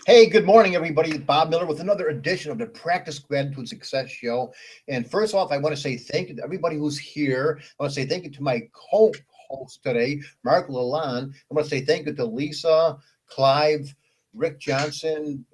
Hey, good morning, everybody. Bob Miller with another edition of the Practice Gratitude Success Show. And first off, I want to say thank you to everybody who's here. I want to say thank you to my co-host today, Marc Lalonde. I want to say thank you to Lisa, Clive, Rick Johnson,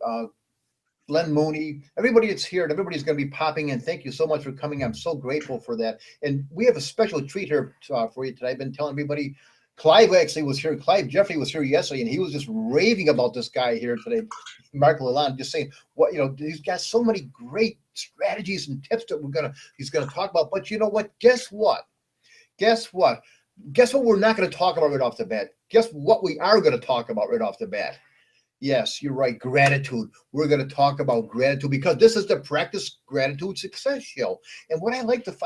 Glenn Mooney, everybody that's here, and everybody's going to be popping in. Thank you so much for coming. I'm so grateful for that. And we have a special treat here for you today. I've been telling everybody. Clive actually was here. Clive Jeffrey was here yesterday, and he was just raving about this guy here today, Marc Lalonde, just saying what he's got so many great strategies and tips that he's gonna talk about. But you know what? Guess what? Guess what? Guess what? We're not going to talk about right off the bat. Guess what? We are going to talk about right off the bat. Yes, you're right. Gratitude. We're going to talk about gratitude because this is the Practice Gratitude Success Show. And what I like to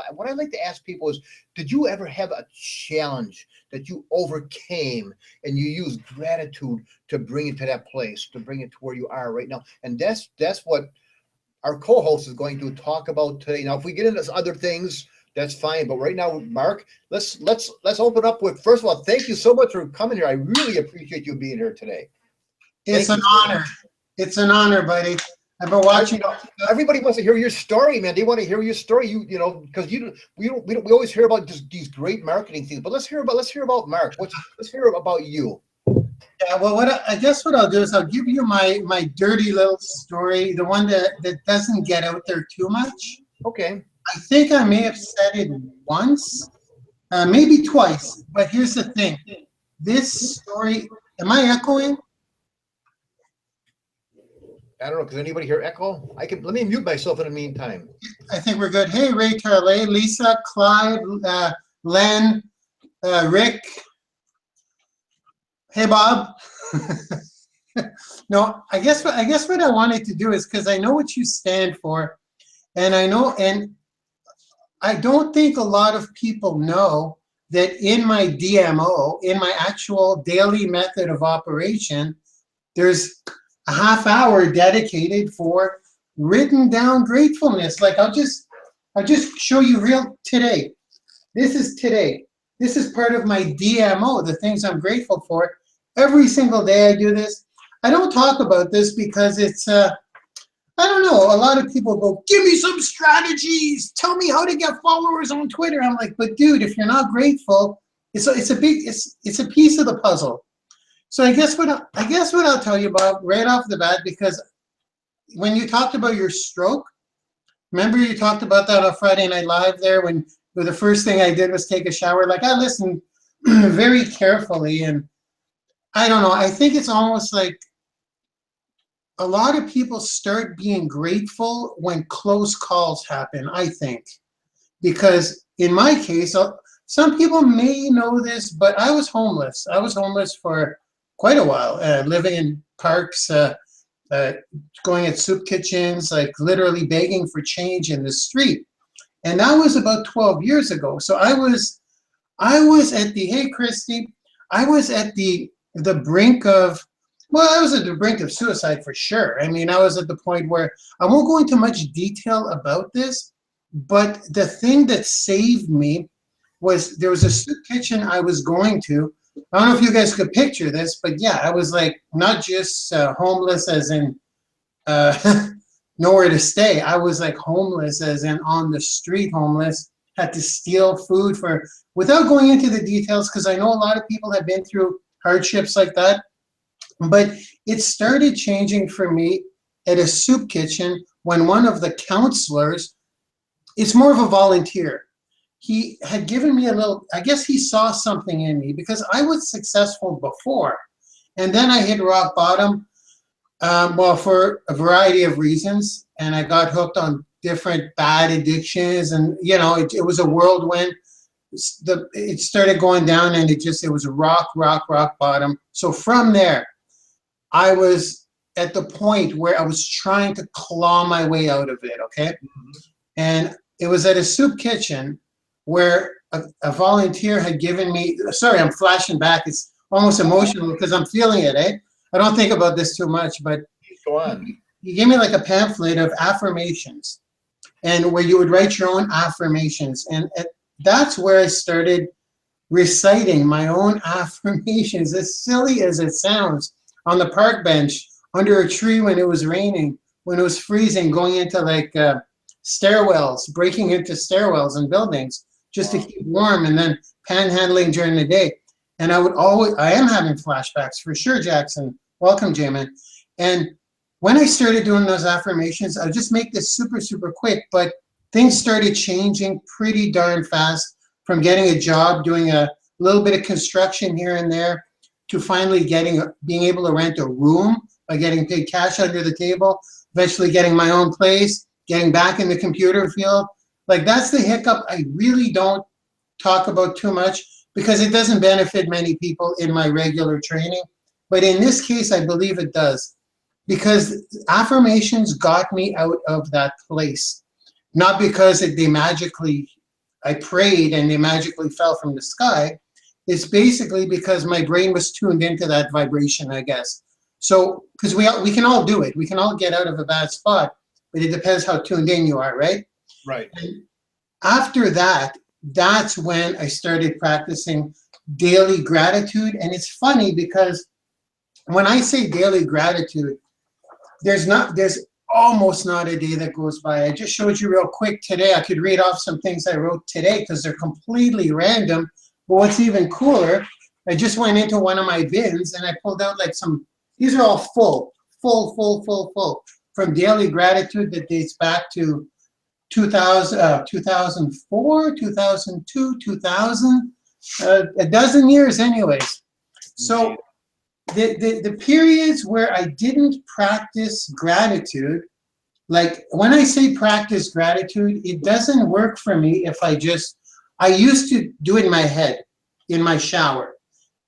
ask people is, did you ever have a challenge that you overcame and you used gratitude to bring it to that place, to bring it to where you are right now? And that's what our co-host is going to talk about today. Now, if we get into other things, that's fine. But right now, Marc, let's open up with, first of all, thank you so much for coming here. I really appreciate you being here today. It's an honor. It's an honor, buddy. I've been watching. Everybody wants to hear your story, man. They want to hear your story. You know, because we always hear about just these great marketing things. But let's hear about Marc. Let's hear about you. Yeah. Well, I guess what I'll do is I'll give you my dirty little story, the one that doesn't get out there too much. Okay. I think I may have said it once, maybe twice. But here's the thing. This story. Am I echoing? I don't know. Does anybody hear echo? Let me mute myself in the meantime. I think we're good. Hey, Ray Tarley, Lisa, Clive, Len, Rick. Hey, Bob. No, I guess what I wanted to do is, because I know what you stand for, and I don't think a lot of people know that in my DMO, in my actual daily method of operation, there's a half hour dedicated for written down gratefulness. Like I'll just show you real today. This is today. This is part of my DMO, the things I'm grateful for. Every single day I do this. I don't talk about this because it's I don't know. A lot of people go, give me some strategies. Tell me how to get followers on Twitter. I'm like, but dude, if you're not grateful, it's a piece of the puzzle. So I guess what I'll tell you about right off the bat, because when you talked about your stroke, remember you talked about that on Friday Night Live there when the first thing I did was take a shower. Like I listened very carefully, and I don't know. I think it's almost like a lot of people start being grateful when close calls happen, I think. Because in my case, some people may know this, but I was homeless. I was homeless for quite a while, living in parks, going at soup kitchens, like literally begging for change in the street. And that was about 12 years ago. So I was at the, hey, Christi, I was at the brink of, well, I was at the brink of suicide for sure. I mean, I was at the point where I won't go into much detail about this, but the thing that saved me was there was a soup kitchen I was going to. I don't know if you guys could picture this, but yeah, I was like not just homeless as in nowhere to stay. I was like homeless as in on the street homeless, had to steal food without going into the details, because I know a lot of people have been through hardships like that. But it started changing for me at a soup kitchen when one of the counselors, it's more of a volunteer. He had given me a little, I guess he saw something in me because I was successful before. And then I hit rock bottom, well, for a variety of reasons. And I got hooked on different bad addictions. And, you know, it was a whirlwind. It started going down and it was a rock bottom. So from there, I was at the point where I was trying to claw my way out of it, okay? Mm-hmm. And it was at a soup kitchen where a volunteer had given me, sorry, I'm flashing back. It's almost emotional because I'm feeling it, eh? I don't think about this too much, but go on. He gave me like a pamphlet of affirmations and where you would write your own affirmations. And that's where I started reciting my own affirmations, as silly as it sounds, on the park bench under a tree when it was raining, when it was freezing, going into like stairwells, breaking into stairwells and buildings just to keep warm, and then panhandling during the day. And I am having flashbacks for sure, Jackson. Welcome, Jamin. And when I started doing those affirmations, I'll just make this super, super quick, but things started changing pretty darn fast, from getting a job, doing a little bit of construction here and there, to finally being able to rent a room by getting paid cash under the table, eventually getting my own place, getting back in the computer field. Like, that's the hiccup I really don't talk about too much, because it doesn't benefit many people in my regular training. But in this case, I believe it does, because affirmations got me out of that place. Not because I prayed and they magically fell from the sky. It's basically because my brain was tuned into that vibration, I guess. So, because we can all do it. We can all get out of a bad spot, but it depends how tuned in you are, right? Right. And after that, that's when I started practicing daily gratitude. And it's funny because when I say daily gratitude, there's almost not a day that goes by. I just showed you real quick today. I could read off some things I wrote today because they're completely random. But what's even cooler, I just went into one of my bins and I pulled out like these are all full from daily gratitude that dates back to 2004, 2002, 2000, a dozen years anyways. So the periods where I didn't practice gratitude, like when I say practice gratitude, it doesn't work for me if I used to do it in my head, in my shower,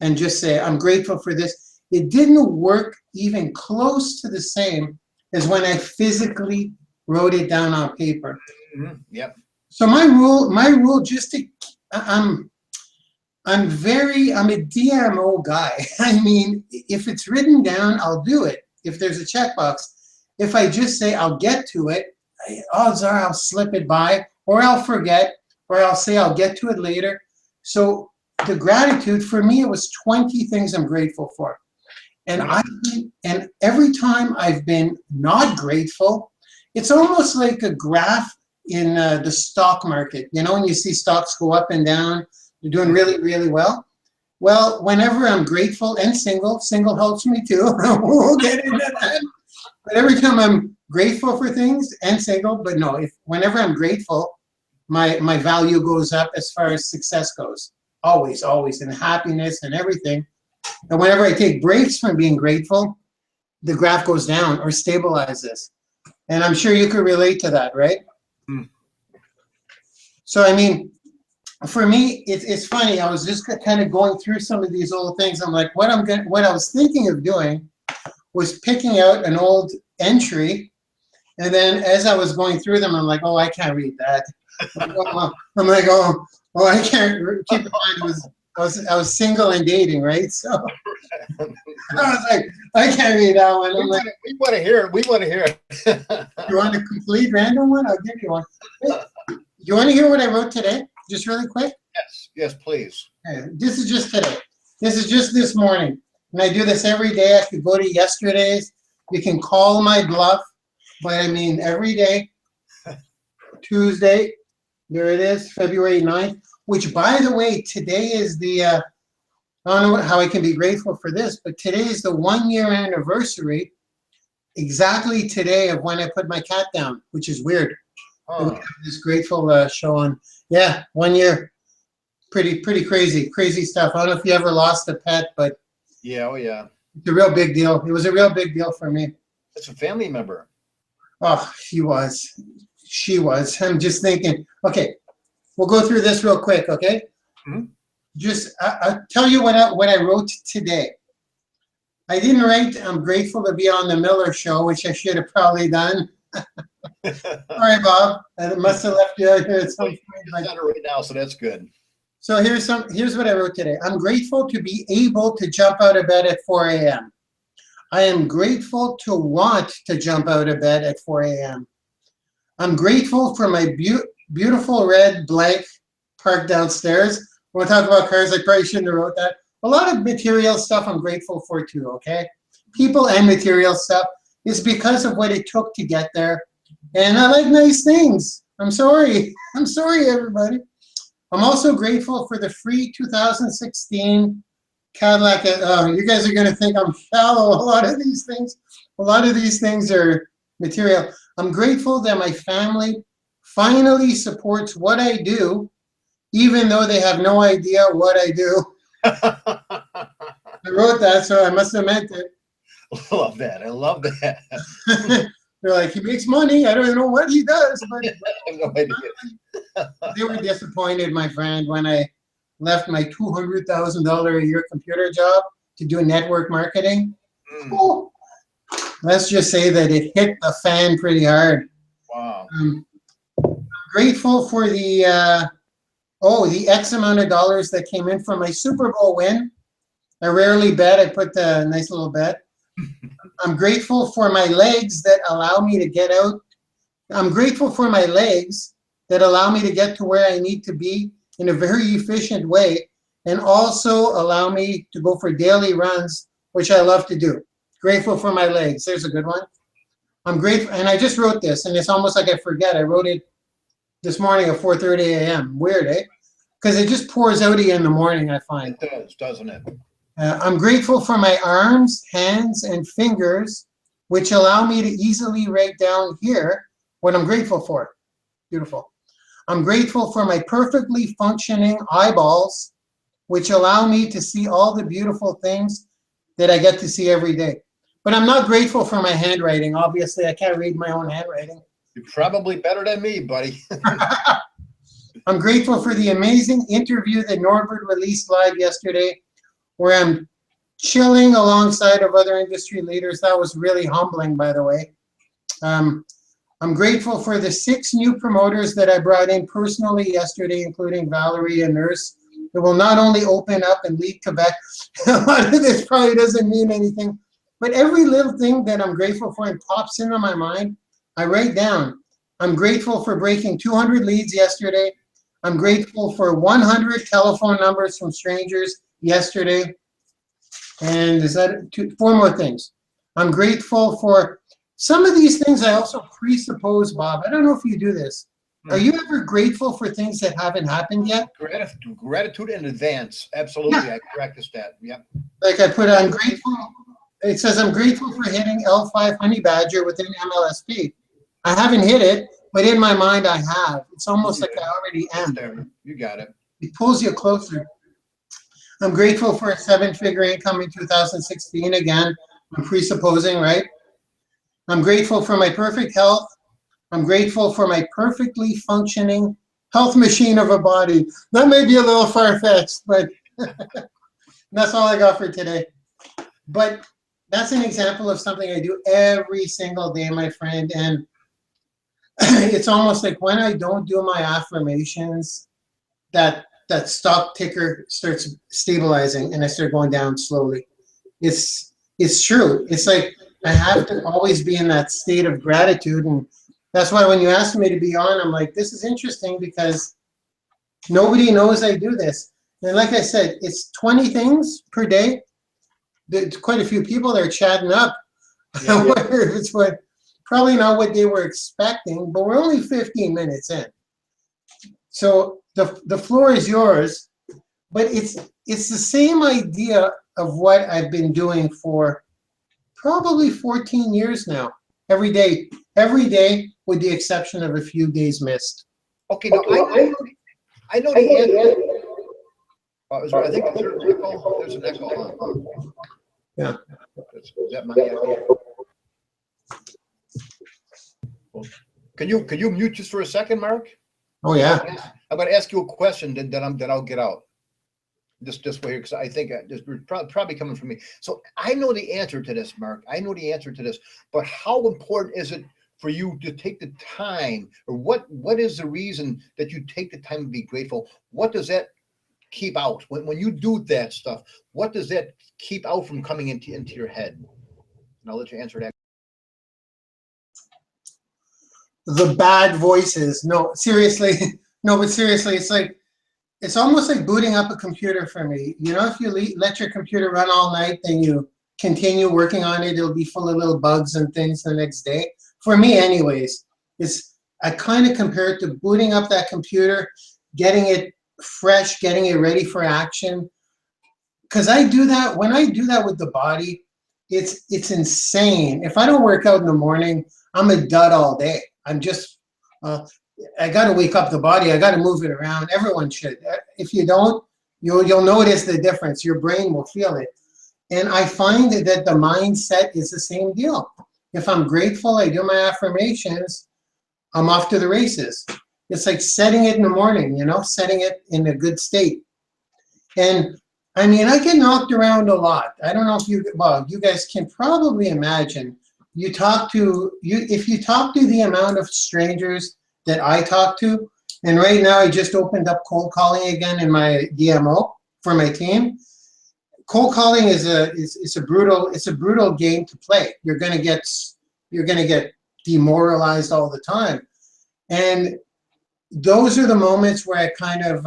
and just say, I'm grateful for this. It didn't work even close to the same as when I physically wrote it down on paper. Mm-hmm. Yep. So my rule, I'm a DMO guy. I mean, if it's written down, I'll do it. If there's a checkbox, if I just say I'll get to it, odds are I'll slip it by, or I'll forget, or I'll say I'll get to it later. So the gratitude, for me, it was 20 things I'm grateful for. And and every time I've been not grateful, it's almost like a graph in the stock market. You know, when you see stocks go up and down, they're doing really, really well. Well, whenever I'm grateful and single helps me too. We'll get into that. But every time I'm grateful for things and single, but no, whenever I'm grateful, my value goes up as far as success goes. Always, and happiness and everything. And whenever I take breaks from being grateful, the graph goes down or stabilizes. And I'm sure you could relate to that, right? Mm. So, I mean, for me, it's funny. I was just kind of going through some of these old things. I'm like, what I was thinking of doing was picking out an old entry. And then as I was going through them, I'm like, oh, I can't read that. I'm like, oh, I can't. Keep in mind, I was single and dating, right? So I was like, I can't read that one. We want to hear it. We want to hear it. You want a complete random one? I'll give you one. You want to hear what I wrote today? Just really quick? Yes, please. Okay. This is just today. This is just this morning. And I do this every day. I could go to yesterday's. You can call my bluff. But I mean, every day, Tuesday, there it is, February 9th. Which, by the way, today is I don't know how I can be grateful for this, but today is the 1-year anniversary, exactly today, of when I put my cat down, which is weird. Oh. We have this grateful show on, 1 year. Pretty crazy stuff. I don't know if you ever lost a pet, but yeah, it's a real big deal. It was a real big deal for me. It's a family member. Oh, she was. I'm just thinking, okay. We'll go through this real quick, okay? Mm-hmm. Just, I'll tell you what I wrote today. I didn't write, I'm grateful to be on the Miller Show, which I should have probably done. Sorry, Bob. I must have left you out here at some point. I got it right now, so that's good. So here's what I wrote today. I'm grateful to be able to jump out of bed at 4 a.m. I am grateful to want to jump out of bed at 4 a.m. I'm grateful for my beautiful red blank parked downstairs. When we talk about cars, I probably shouldn't have wrote that. A lot of material stuff I'm grateful for too, okay? people and material stuff, is because of what it took to get there. And I like nice things. I'm sorry. I'm sorry, everybody. I'm also grateful for the free 2016 Cadillac. You guys are going to think I'm shallow. A lot of these things are material. I'm grateful that my family finally supports what I do, even though they have no idea what I do. I wrote that, so I must have meant it. I love that. I love that. They're like, he makes money. I don't even know what he does, but I have no idea. they were disappointed, my friend, when I left my $200,000 a year computer job to do network marketing. Oh, let's just say that it hit the fan pretty hard. Wow. I'm grateful for the X amount of dollars that came in from my Super Bowl win. I rarely bet. I put a nice little bet. I'm grateful for my legs that allow me to get out. I'm grateful for my legs that allow me to get to where I need to be in a very efficient way, and also allow me to go for daily runs, which I love to do. Grateful for my legs. There's a good one. I'm grateful, and I just wrote this, and it's almost like I forget. I wrote it this morning at 4:30 a.m. Weird, eh? Because it just pours out of you in the morning, I find. It does, doesn't it? I'm grateful for my arms, hands, and fingers, which allow me to easily write down here what I'm grateful for. Beautiful. I'm grateful for my perfectly functioning eyeballs, which allow me to see all the beautiful things that I get to see every day. But I'm not grateful for my handwriting. Obviously, I can't read my own handwriting. You're probably better than me, buddy. I'm grateful for the amazing interview that Norbert released live yesterday, where I'm chilling alongside of other industry leaders. That was really humbling, by the way. I'm grateful for the 6 new promoters that I brought in personally yesterday, including Valerie, a nurse, who will not only open up and lead Quebec. A lot of this probably doesn't mean anything, but every little thing that I'm grateful for and pops into my mind, I write down. I'm grateful for breaking 200 leads yesterday. I'm grateful for 100 telephone numbers from strangers yesterday. And is that 4 more things? I'm grateful for some of these things. I also presuppose, Bob. I don't know if you do this. Are you ever grateful for things that haven't happened yet? Gratitude in advance. Absolutely. Yeah. I practice that. Yeah. Like I put, I'm grateful. It says, I'm grateful for hitting L5 honey badger within MLSP. I haven't hit it, but in my mind I have. It's almost like I already am. There. You got it. It pulls you closer. I'm grateful for a 7-figure income in 2016 again. I'm presupposing, right? I'm grateful for my perfect health. I'm grateful for my perfectly functioning health machine of a body. That may be a little far-fetched, but that's all I got for today. But that's an example of something I do every single day, my friend. And it's almost like when I don't do my affirmations, that stock ticker starts stabilizing and I start going down slowly. It's true. It's like I have to always be in that state of gratitude. And that's why when you ask me to be on, I'm like, this is interesting because nobody knows I do this. And like I said, it's 20 things per day. There's quite a few people that are chatting up. Yeah. I wonder if it's probably not what they were expecting, but we're only 15 minutes in. So the floor is yours, but it's the same idea of what I've been doing for probably 14 years now. Every day, with the exception of a few days missed. Okay, now I know the answer. I think there's an echo. Yeah. Is that my echo? Can you mute just for a second, Mark? Oh yeah. I'm going to ask you a question that I'll get out. This way here, because I think this is probably coming from me. So I know the answer to this, Mark. I know the answer to this. But how important is it for you to take the time, or what is the reason that you take the time to be grateful? What does that keep out when you do that stuff? What does that keep out from coming into your head? And I'll let you answer that. The bad voices. No, seriously. No, but seriously, it's almost like booting up a computer for me. You know, if you let your computer run all night, then you continue working on it. It'll be full of little bugs and things the next day. For me anyways, I kind of compare it to booting up that computer, getting it fresh, getting it ready for action. Because I do that, when I do that with the body, it's insane. If I don't work out in the morning, I'm a dud all day. I'm just, I got to wake up the body. I got to move it around. Everyone should. If you don't, you'll notice the difference. Your brain will feel it. And I find that the mindset is the same deal. If I'm grateful, I do my affirmations, I'm off to the races. It's like setting it in the morning, setting it in a good state. And I mean, I get knocked around a lot. I don't know if you guys can probably imagine. If you talk to the amount of strangers that I talk to, and right now I just opened up cold calling again in my DMO for my team. Cold calling is a brutal game to play. You're gonna get demoralized all the time, and those are the moments where I kind of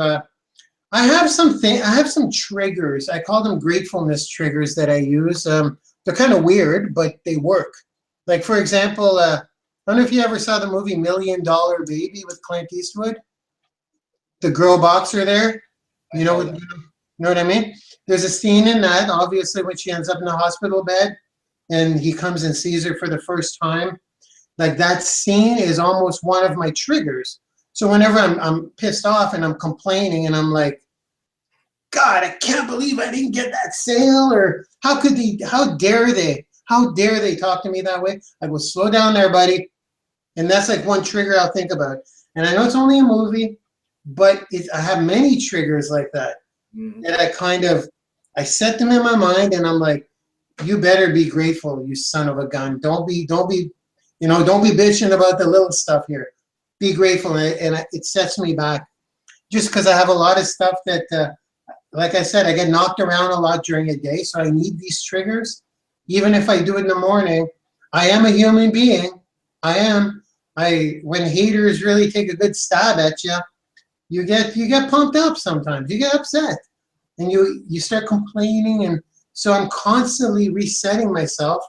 I have some triggers. I call them gratefulness triggers that I use. They're kind of weird, but they work. Like for example, I don't know if you ever saw the movie $1 Million Baby with Clint Eastwood. The girl boxer there, you know what I mean? There's a scene in that, obviously, when she ends up in the hospital bed and he comes and sees her for the first time. Like that scene is almost one of my triggers. So whenever I'm pissed off and I'm complaining and I'm like, God, I can't believe I didn't get that sale, or how dare they talk to me that way? I go, slow down there, buddy. And that's like one trigger I'll think about. And I know it's only a movie, but I have many triggers like that. Mm-hmm. And I set them in my mind and I'm like, you better be grateful, you son of a gun. Don't be bitching about the little stuff here. Be grateful, and it sets me back. Just because I have a lot of stuff that, like I said, I get knocked around a lot during a day, so I need these triggers. Even if I do it in the morning, I am a human being. When haters really take a good stab at you, you get pumped up sometimes. You get upset, and you start complaining, and so I'm constantly resetting myself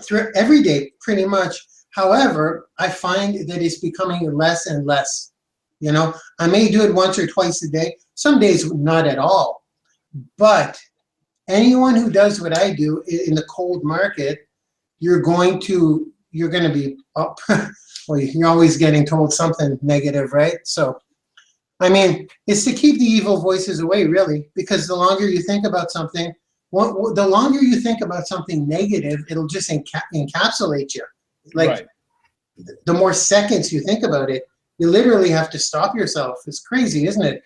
through every day, pretty much. However, I find that it's becoming less and less. I may do it once or twice a day. Some days not at all. But anyone who does what I do in the cold market, you're going to be up. Well, you're always getting told something negative, right? So, I mean, it's to keep the evil voices away, really, because the longer you think about something, negative, it'll just encapsulate you. Like, right. The more seconds you think about it, you literally have to stop yourself. It's crazy, isn't it?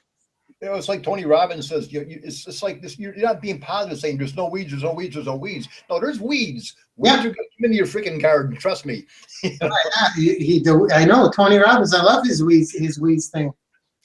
It's like Tony Robbins says, it's like this. You're not being positive, saying there's no weeds, there's no weeds, there's no weeds. No, there's weeds. Weeds are going to come into your freaking garden. Trust me. I know Tony Robbins. I love his weeds thing.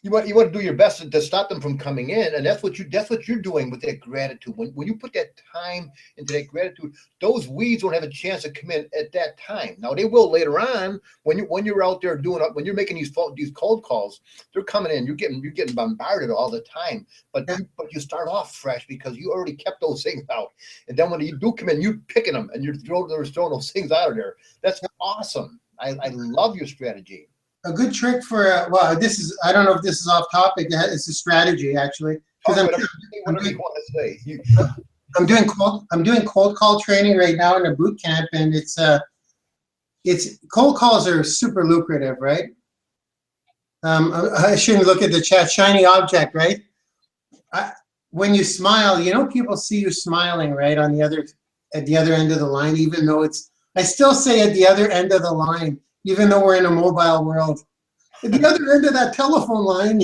You want to do your best to stop them from coming in, and that's what you're doing with that gratitude. When you put that time into that gratitude, those weeds won't have a chance to come in at that time. Now they will later on when you're out there when you're making these cold calls, they're coming in. You're getting bombarded all the time, but you start off fresh because you already kept those things out, and then when you do come in, you're picking them and you're throwing those things out of there. That's awesome. I love your strategy. A good trick for I don't know if this is off topic. It's a strategy actually. I'm doing cold call training right now in a boot camp, and it's cold calls are super lucrative, right? I shouldn't look at the chat. Shiny object, right? When you smile, people see you smiling, right, at the other end of the line, even though I still say at the other end of the line. Even though we're in a mobile world, at the other end of that telephone line,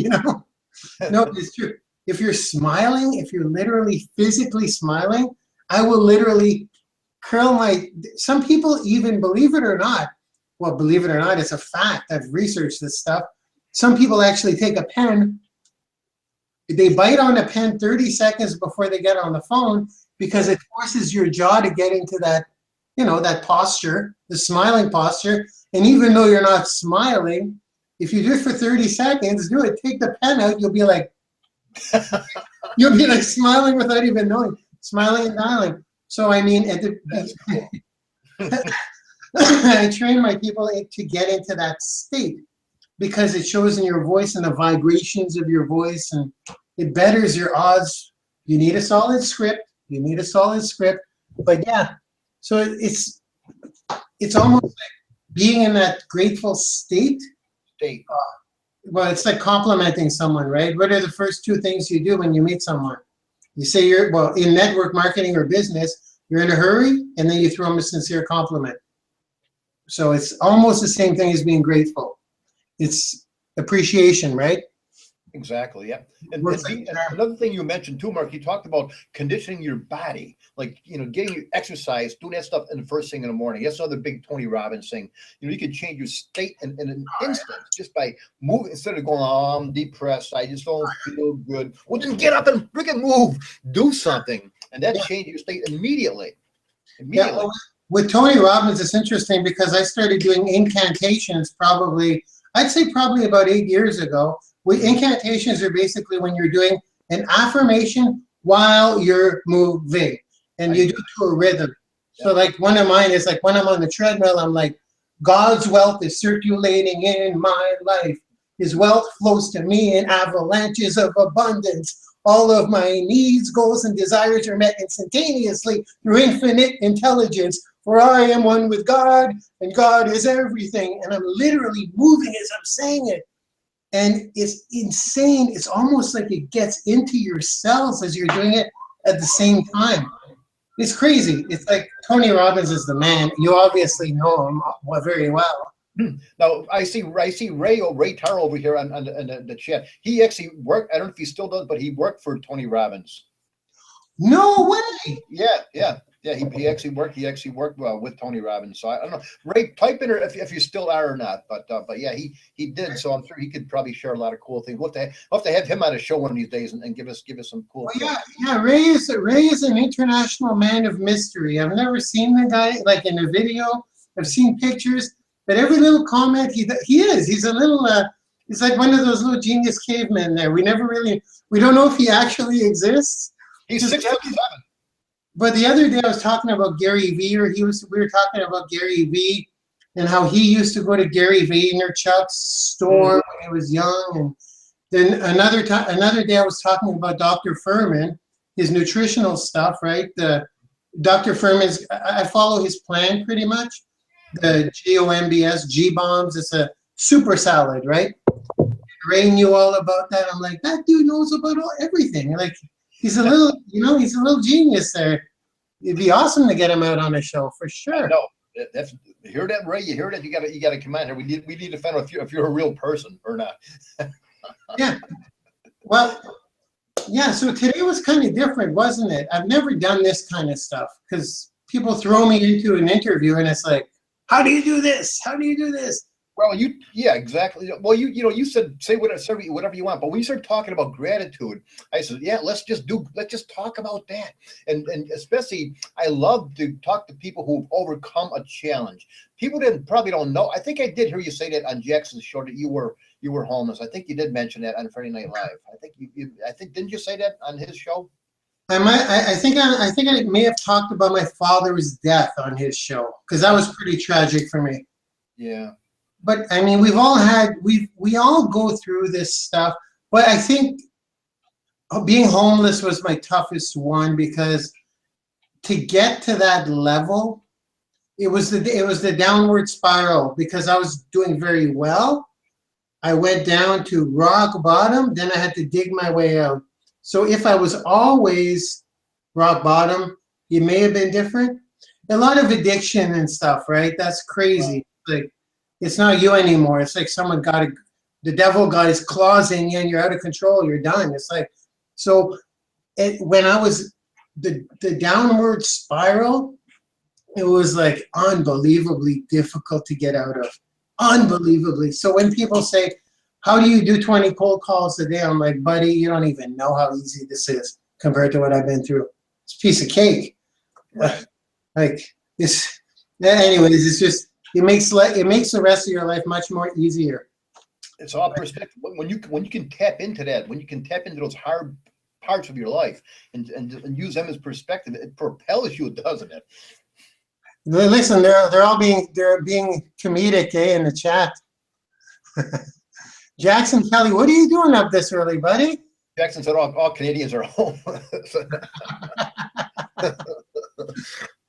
No, it's true. If you're smiling, if you're literally physically smiling, I will literally curl some people even, believe it or not, it's a fact. I've researched this stuff. Some people actually take a pen, they bite on a pen 30 seconds before they get on the phone because it forces your jaw to get into that, that posture, the smiling posture. And even though you're not smiling, if you do it for 30 seconds, take the pen out, you'll be like smiling without even knowing, smiling and dialing. So I mean, That's cool. I train my people to get into that state because it shows in your voice and the vibrations of your voice, and it betters your odds. You need a solid script. You need a solid script. But yeah, so it's almost like being in that grateful state. Well, it's like complimenting someone, right? What are the first two things you do when you meet someone? You say well, in network marketing or business, you're in a hurry, and then you throw them a sincere compliment. So it's almost the same thing as being grateful. It's appreciation, right? Exactly, yeah. And another thing you mentioned too, Mark, you talked about conditioning your body, like, getting your exercise, doing that stuff in the first thing in the morning. That's another big Tony Robbins thing. You could change your state in an instant just by moving. Instead of going, oh, I'm depressed, I just don't feel good. Well, then get up and freaking move, do something. And that changes your state immediately. Yeah, well, with Tony Robbins, it's interesting because I started doing incantations I'd say probably about 8 years ago. Incantations are basically when you're doing an affirmation while you're moving, and you do it to a rhythm. So like one of mine is like when I'm on the treadmill, I'm like, God's wealth is circulating in my life. His wealth flows to me in avalanches of abundance. All of my needs, goals, and desires are met instantaneously through infinite intelligence. For I am one with God, and God is everything. And I'm literally moving as I'm saying it. And it's insane. It's almost like it gets into your cells as you're doing it at the same time. It's crazy. It's like Tony Robbins is the man. You obviously know him very well. Now I see Ray Taro over here on the chat. He actually worked. I don't know if he still does, but he worked for Tony Robbins. No way. Yeah. He actually worked. With Tony Robbins. So I don't know. Ray, type in if you still are or not. But yeah, he did. So I'm sure he could probably share a lot of cool things. We'll have to have him on a show one of these days and give us some cool. Well, yeah. Ray is an international man of mystery. I've never seen the guy like in a video. I've seen pictures, but every little comment he's a little. He's like one of those little genius cavemen there. We don't know if he actually exists. He's 6'7". But the other day I was talking about Gary Vee, we were talking about Gary Vee and how he used to go to Gary Vaynerchuk's store when he was young. And then another day I was talking about Dr. Furman, his nutritional stuff, right? Dr. Furman's, I follow his plan pretty much. The GOMBS, G-bombs, it's a super salad, right? Ray knew all about that. I'm like, that dude knows about everything. Like, he's a little genius there. It'd be awesome to get him out on a show for sure. No, you hear that, Ray? You hear that? You got to come out here. We need to find out if you're a real person or not. Yeah. Well, yeah. So today was kind of different, wasn't it? I've never done this kind of stuff because people throw me into an interview and it's like, how do you do this? How do you do this? Well, exactly. Well, you said say whatever you want, but when you started talking about gratitude, I said, yeah, let's just talk about that. And especially, I love to talk to people who've overcome a challenge. People probably don't know. I think I did hear you say that on Jackson's show that you were homeless. I think you did mention that on Friday Night Live. I think didn't you say that on his show? I think I may have talked about my father's death on his show because that was pretty tragic for me. Yeah. But I mean, we all go through this stuff. But I think being homeless was my toughest one because to get to that level, it was the downward spiral because I was doing very well. I went down to rock bottom, then I had to dig my way out. So if I was always rock bottom, it may have been different. A lot of addiction and stuff, right? That's crazy. Like, it's not you anymore. It's like the devil got his claws in you and you're out of control. You're done. It's like, so when I was the downward spiral, it was like unbelievably difficult to get out of. Unbelievably. So when people say, how do you do 20 cold calls a day? I'm like, buddy, you don't even know how easy this is compared to what I've been through. It's a piece of cake. Right. Like this. Anyways, it's just, it makes the rest of your life much more easier. It's all perspective. When you can tap into that, when you can tap into those hard parts of your life and use them as perspective. It propels you, doesn't it? Listen, they're being comedic, in the chat. Jackson Kelly, what are you doing up this early, buddy? Jackson said all Canadians are home.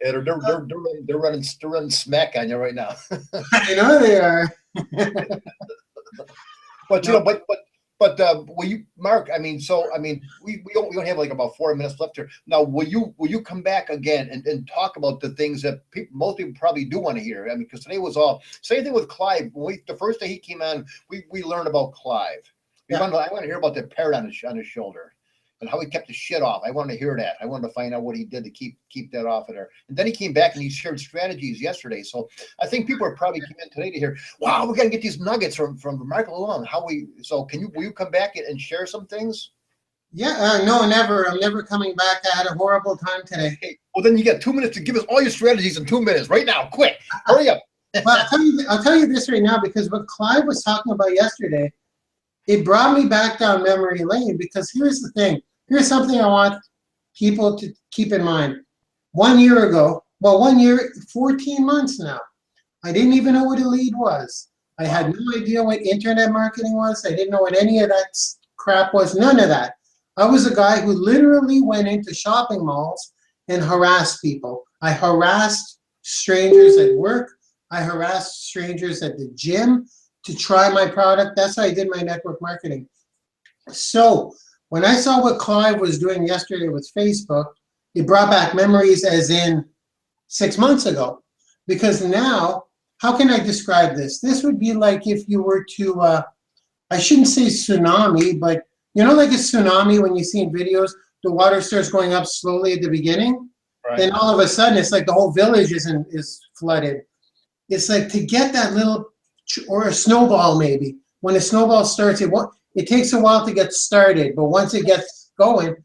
Yeah, they're running smack on you right now. I know they are. But you know, but will you, Mark? I mean, we only have like about 4 minutes left here. Now, will you come back again and talk about the things that most people probably do want to hear? I mean, because today was all same thing with Clive. The first day he came on, we learned about Clive. I want to hear about the parrot on his shoulder and how he kept the shit off. I wanted to hear that. I wanted to find out what he did to keep that off of there. And then he came back and he shared strategies yesterday. So I think people are probably coming in today to hear, wow, we got to get these nuggets from Mycle Lalonde. Will you come back and share some things? Yeah, no, never. I'm never coming back. I had a horrible time today. Okay. Well, then you got 2 minutes to give us all your strategies in 2 minutes right now. Quick, hurry up. Well, I'll tell you this right now, because what Clive was talking about yesterday, it brought me back down memory lane, because here's the thing. Here's something I want people to keep in mind. 1 year ago, 1 year, 14 months now, I didn't even know what a lead was. I had no idea what internet marketing was. I didn't know what any of that crap was, none of that. I was a guy who literally went into shopping malls and harassed people. I harassed strangers at work. I harassed strangers at the gym to try my product. That's how I did my network marketing. So when I saw what Clive was doing yesterday with Facebook, it brought back memories as in 6 months ago. Because now, how can I describe this? This would be like if you were to, I shouldn't say tsunami, but you know, like a tsunami when you see in videos, the water starts going up slowly at the beginning. Right. Then all of a sudden, it's like the whole village is flooded. It's like to get that little, or a snowball maybe. When a snowball starts, it takes a while to get started, but once it gets going,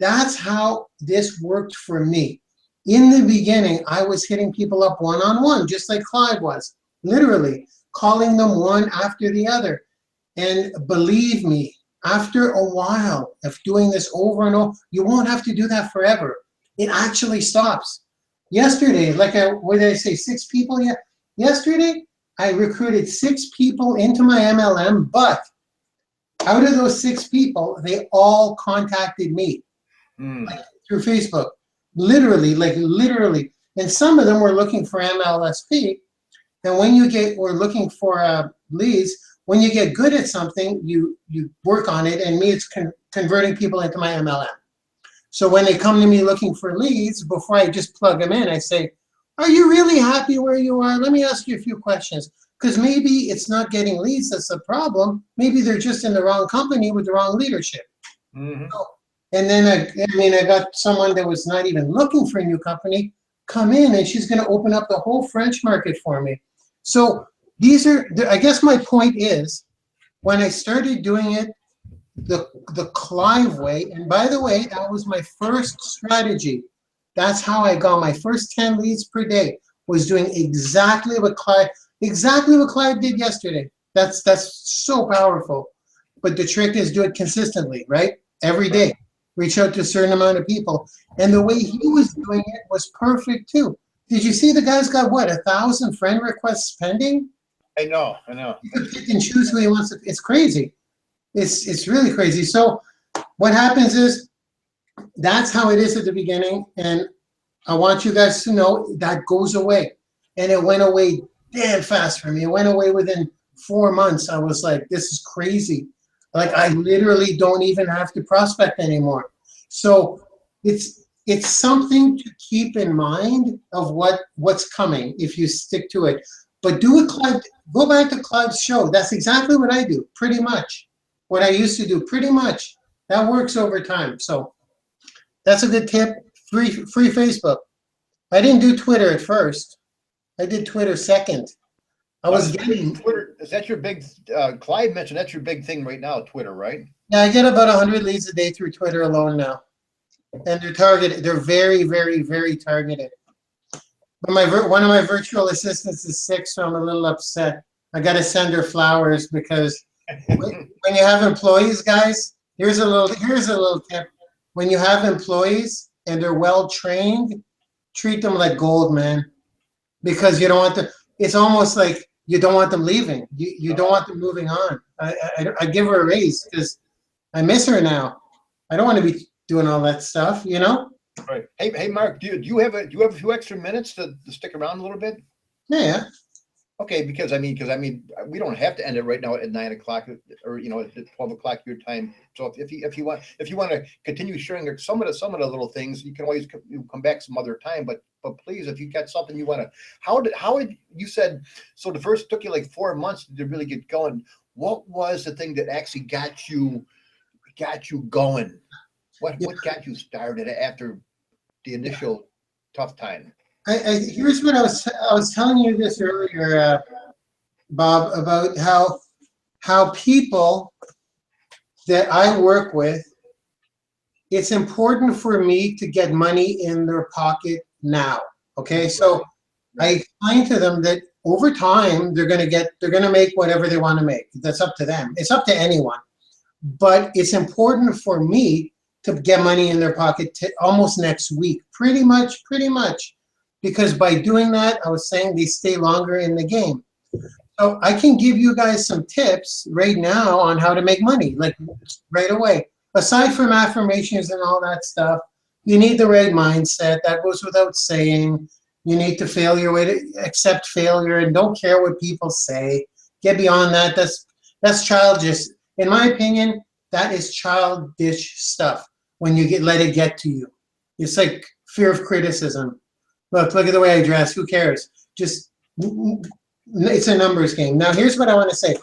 that's how this worked for me. In the beginning, I was hitting people up one-on-one, just like Clive was, literally calling them one after the other. And believe me, after a while of doing this over and over, you won't have to do that forever. It actually stops. Yesterday, what did I say, 6 people? Yeah. Yesterday, I recruited 6 people into my MLM, but out of those 6 people, they all contacted me through Facebook, literally. And some of them were looking for MLSP. And when we're looking for leads, when you get good at something, you work on it. And me, it's converting people into my MLM. So when they come to me looking for leads, before I just plug them in, I say, are you really happy where you are? Let me ask you a few questions. Because maybe it's not getting leads that's the problem. Maybe they're just in the wrong company with the wrong leadership. Mm-hmm. And then I got someone that was not even looking for a new company come in, and she's going to open up the whole French market for me. So these are, I guess my point is, when I started doing it the Clive way, and by the way, that was my first strategy. That's how I got my first 10 leads per day, was doing exactly what Clive did yesterday. That's so powerful. But the trick is do it consistently, right? Every day. Reach out to a certain amount of people. And the way he was doing it was perfect too. Did you see the guy's got what, 1,000 friend requests pending? I know. He can pick and choose who he wants to. It's crazy. It's really crazy. So what happens is, that's how it is at the beginning. And I want you guys to know that goes away. And it went away damn fast for me. It went away within 4 months. I was like, this is crazy. Like, I literally don't even have to prospect anymore. So it's something to keep in mind of what's coming if you stick to it. But do what Clive, go back to Clive's show. That's exactly what I do, pretty much. What I used to do, pretty much. That works over time. So that's a good tip. Free Facebook. I didn't do Twitter at first. I did Twitter second. I was getting Twitter. Is that your big? Clive mentioned that's your big thing right now, Twitter, right? Yeah, I get about 100 leads a day through Twitter alone now, and they're targeted. They're very, very, very targeted. But one of my virtual assistants is sick, so I'm a little upset. I got to send her flowers because when you have employees, guys, here's a little tip. when you have employees and they're well trained, treat them like gold, man. Because you don't want to, it's almost like you don't want them leaving. You don't want them moving on. I give her a raise because I miss her now. I don't want to be doing all that stuff, you know? Right. Hey, Mark, do you have a few extra minutes to stick around a little bit? Yeah. Okay, because I mean, we don't have to end it right now at 9 o'clock or at 12 o'clock your time. So if you want to continue sharing some of the little things, you can always come back some other time. But please, if you got something you want to, how did you said so? The first took you like 4 months to really get going. What was the thing that actually got you going? What got you started after the initial tough time? Here's what I was telling you this earlier, Bob, about how people that I work with, it's important for me to get money in their pocket now. Okay, so I explain to them that over time they're gonna make whatever they want to make. That's up to them. It's up to anyone, but it's important for me to get money in their pocket almost next week, pretty much. Because by doing that, I was saying they stay longer in the game. So I can give you guys some tips right now on how to make money, like right away. Aside from affirmations and all that stuff, you need the right mindset. That goes without saying. You need to fail your way to accept failure and don't care what people say. Get beyond that. That's childish. In my opinion, that is childish stuff when you let it get to you. It's like fear of criticism. Look at the way I dress. Who cares? Just, it's a numbers game. Now, here's what I want to say.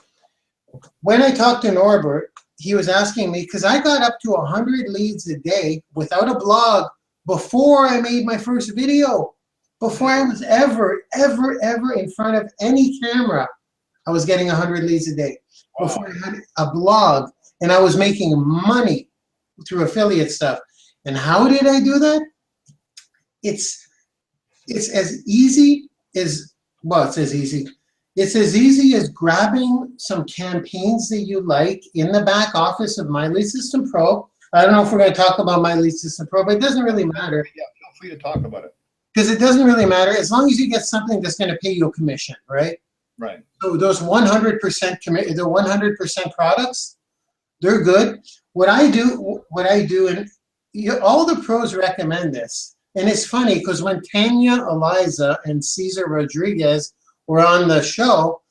When I talked to Norbert, he was asking me, because I got up to 100 leads a day without a blog before I made my first video. Before I was ever in front of any camera, I was getting 100 leads a day. Before I had a blog, and I was making money through affiliate stuff. And how did I do that? It's as easy as, well, it's as easy. It's as easy as grabbing some campaigns that you like in the back office of My Lead System Pro. I don't know if we're going to talk about My Lead System Pro, but it doesn't really matter. Yeah, feel free to talk about it. Because it doesn't really matter as long as you get something that's going to pay you a commission, right? Right. So those 100% commit, the 100% products, they're good. What I do, and all the pros recommend this. And it's funny because when Tanya, Eliza, and Cesar Rodriguez were on the show,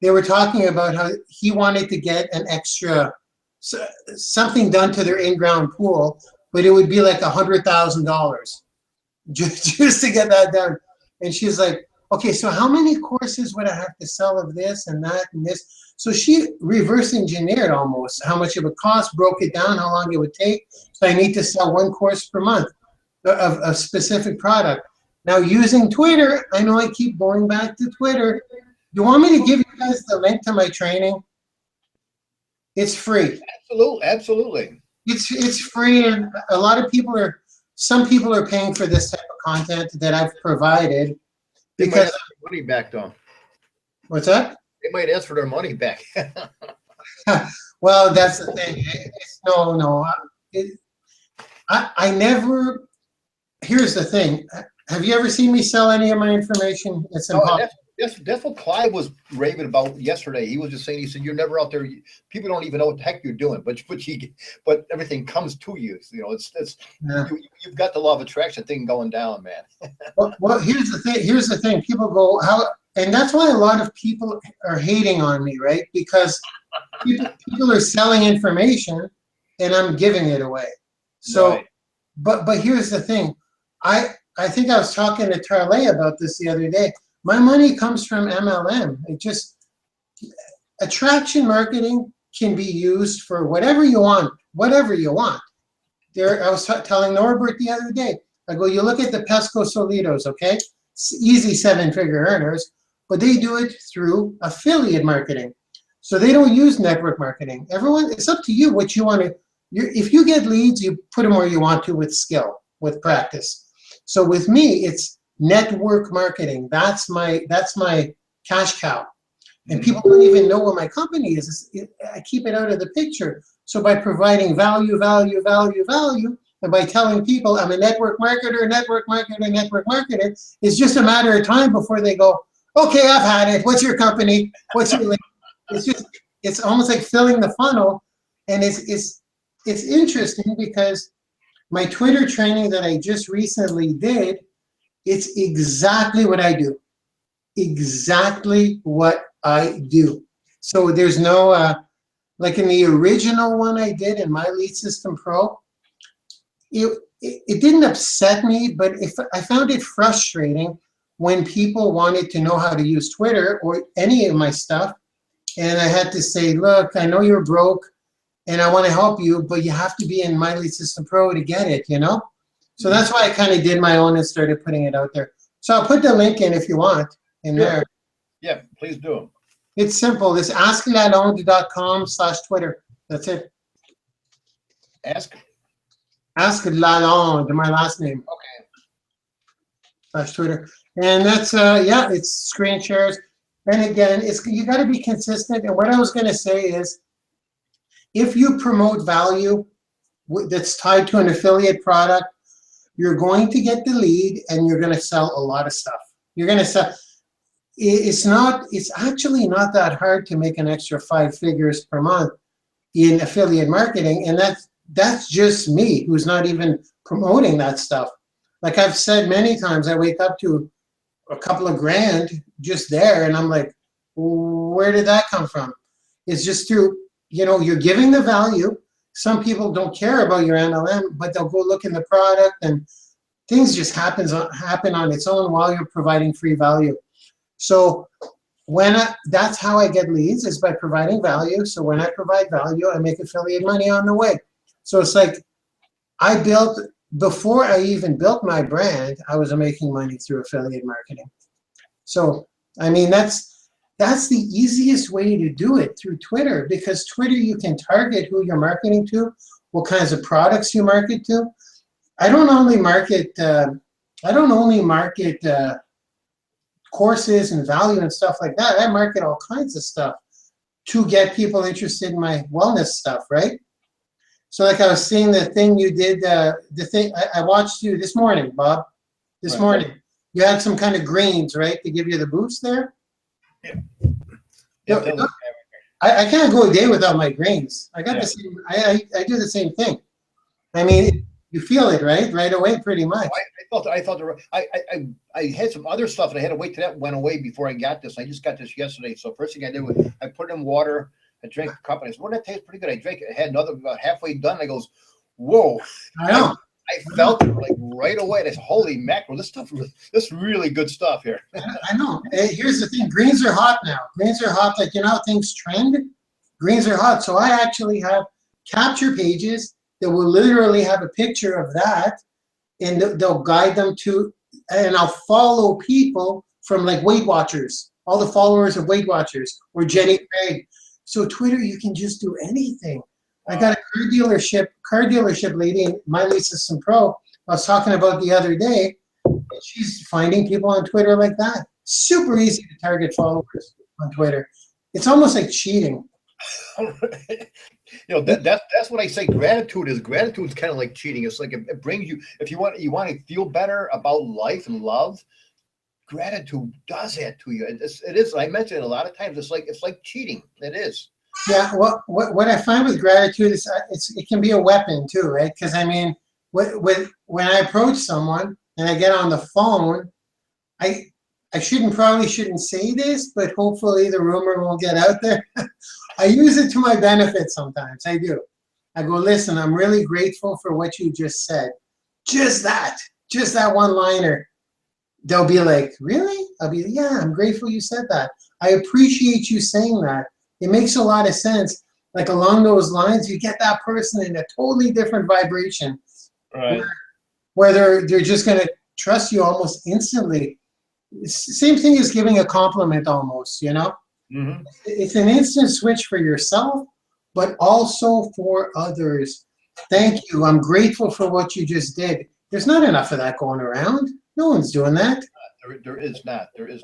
they were talking about how he wanted to get an extra, something done to their in-ground pool, but it would be like $100,000 just to get that done. And she's like, okay, so how many courses would I have to sell of this and that and this? So she reverse engineered almost how much it would cost, broke it down, how long it would take. So I need to sell one course per month of a specific product. Now using Twitter, I know I keep going back to Twitter. You want me to give you guys the link to my training? It's free. Absolutely. It's free, and a lot of people some people are paying for this type of content that I've provided. Because they might ask for money back, though. What's that? They might ask for their money back. Well, that's the thing. No. I never. Here's the thing. Have you ever seen me sell any of my information? It's impossible. That's what Clive was raving about yesterday. He was just saying, he said, you're never out there. People don't even know what the heck you're doing, but everything comes to you. You know, you've got the law of attraction thing going down, man. Well, here's the thing. People go, and that's why a lot of people are hating on me, right? Because people are selling information and I'm giving it away. So, right. But here's the thing. I think I was talking to Tarley about this the other day. My money comes from MLM. Attraction marketing can be used for whatever you want, I was telling Norbert the other day, I go, you look at the Pesco Solitos, okay? It's easy 7-figure earners, but they do it through affiliate marketing. So they don't use network marketing. Everyone, it's up to you what you want to, if you get leads, you put them where you want to with skill, with practice. So with me, it's network marketing. That's my cash cow. And people don't even know what my company is. I keep it out of the picture. So by providing value, and by telling people I'm a network marketer, it's just a matter of time before they go, okay, I've had it. What's your company? What's your link? It's almost like filling the funnel. And it's interesting because my Twitter training that I just recently did, it's exactly what I do. Exactly what I do. So there's no, like in the original one I did in My Lead System Pro, it didn't upset me, but I found it frustrating when people wanted to know how to use Twitter or any of my stuff. And I had to say, look, I know you're broke and I want to help you, but you have to be in My Lead System Pro to get it, you know? So that's why I kind of did my own and started putting it out there. So I'll put the link in if you want in there. Yeah, please do. It's simple. It's asklalonde.com/Twitter. That's it. Ask Lalonde, my last name. Okay. /Twitter. And that's, yeah, it's screen shares. And again, you got to be consistent. And what I was going to say is, if you promote value that's tied to an affiliate product, you're going to get the lead and you're going to sell a lot of stuff. You're going to sell. It's actually not that hard to make an extra 5 figures per month in affiliate marketing. And that's just me who's not even promoting that stuff. Like I've said many times, I wake up to a couple of grand just there and I'm like, where did that come from? It's just through, you know, you're giving the value. Some people don't care about your MLM, but they'll go look in the product and things just happen on its own while you're providing free value. So that's how I get leads, is by providing value. So when I provide value, I make affiliate money on the way. So it's like before I even built my brand, I was making money through affiliate marketing. So, I mean, that's the easiest way to do it, through Twitter, because Twitter, you can target who you're marketing to, what kinds of products you market to. I don't only market courses and value and stuff like that. I market all kinds of stuff to get people interested in my wellness stuff, right? So like I was seeing the thing you did, I watched you this morning, Bob, this morning. You had some kind of greens, right, to give you the boost there? Yeah. I can't go a day without my greens. I got the same, I do the same thing. I mean, you feel it, right? Right away, pretty much. I had some other stuff and I had to wait till that went away before I got this. I just got this yesterday. So first thing I did was I put it in water. I drank a cup and I said, well, that tastes pretty good. I drank it. I had another about halfway done. And I goes, whoa. I know. I felt it like right away. And I said, holy mackerel, this is really good stuff here. I know. Here's the thing. Greens are hot now. Greens are hot. Like, you know how things trend? Greens are hot. So I actually have capture pages that will literally have a picture of that, and they'll guide them to, and I'll follow people from like Weight Watchers, all the followers of Weight Watchers, or Jenny Craig. So Twitter, you can just do anything. Wow. I got a car dealership lady in My Lead System Pro I was talking about the other day. She's finding people on Twitter like that. Super easy to target followers on Twitter. It's almost like cheating. You know, that's what I say. Gratitude is kind of like cheating. It's like it brings you, if you want to feel better about life and love, gratitude does that to you. It is. I mentioned it a lot of times. It's like cheating. It is. Yeah. Well, what I find with gratitude is it can be a weapon too, right? Because I mean, when I approach someone and I get on the phone, I probably shouldn't say this, but hopefully the rumor won't get out there. I use it to my benefit sometimes. I do. I go, listen, I'm really grateful for what you just said. Just that one-liner. They'll be like, really? I'll be, yeah, I'm grateful you said that. I appreciate you saying that. It makes a lot of sense. Like along those lines, you get that person in a totally different vibration. Right. Where they're just going to trust you almost instantly. Same thing as giving a compliment almost, you know? Mm-hmm. It's an instant switch for yourself, but also for others. Thank you. I'm grateful for what you just did. There's not enough of that going around. No one's doing that. There is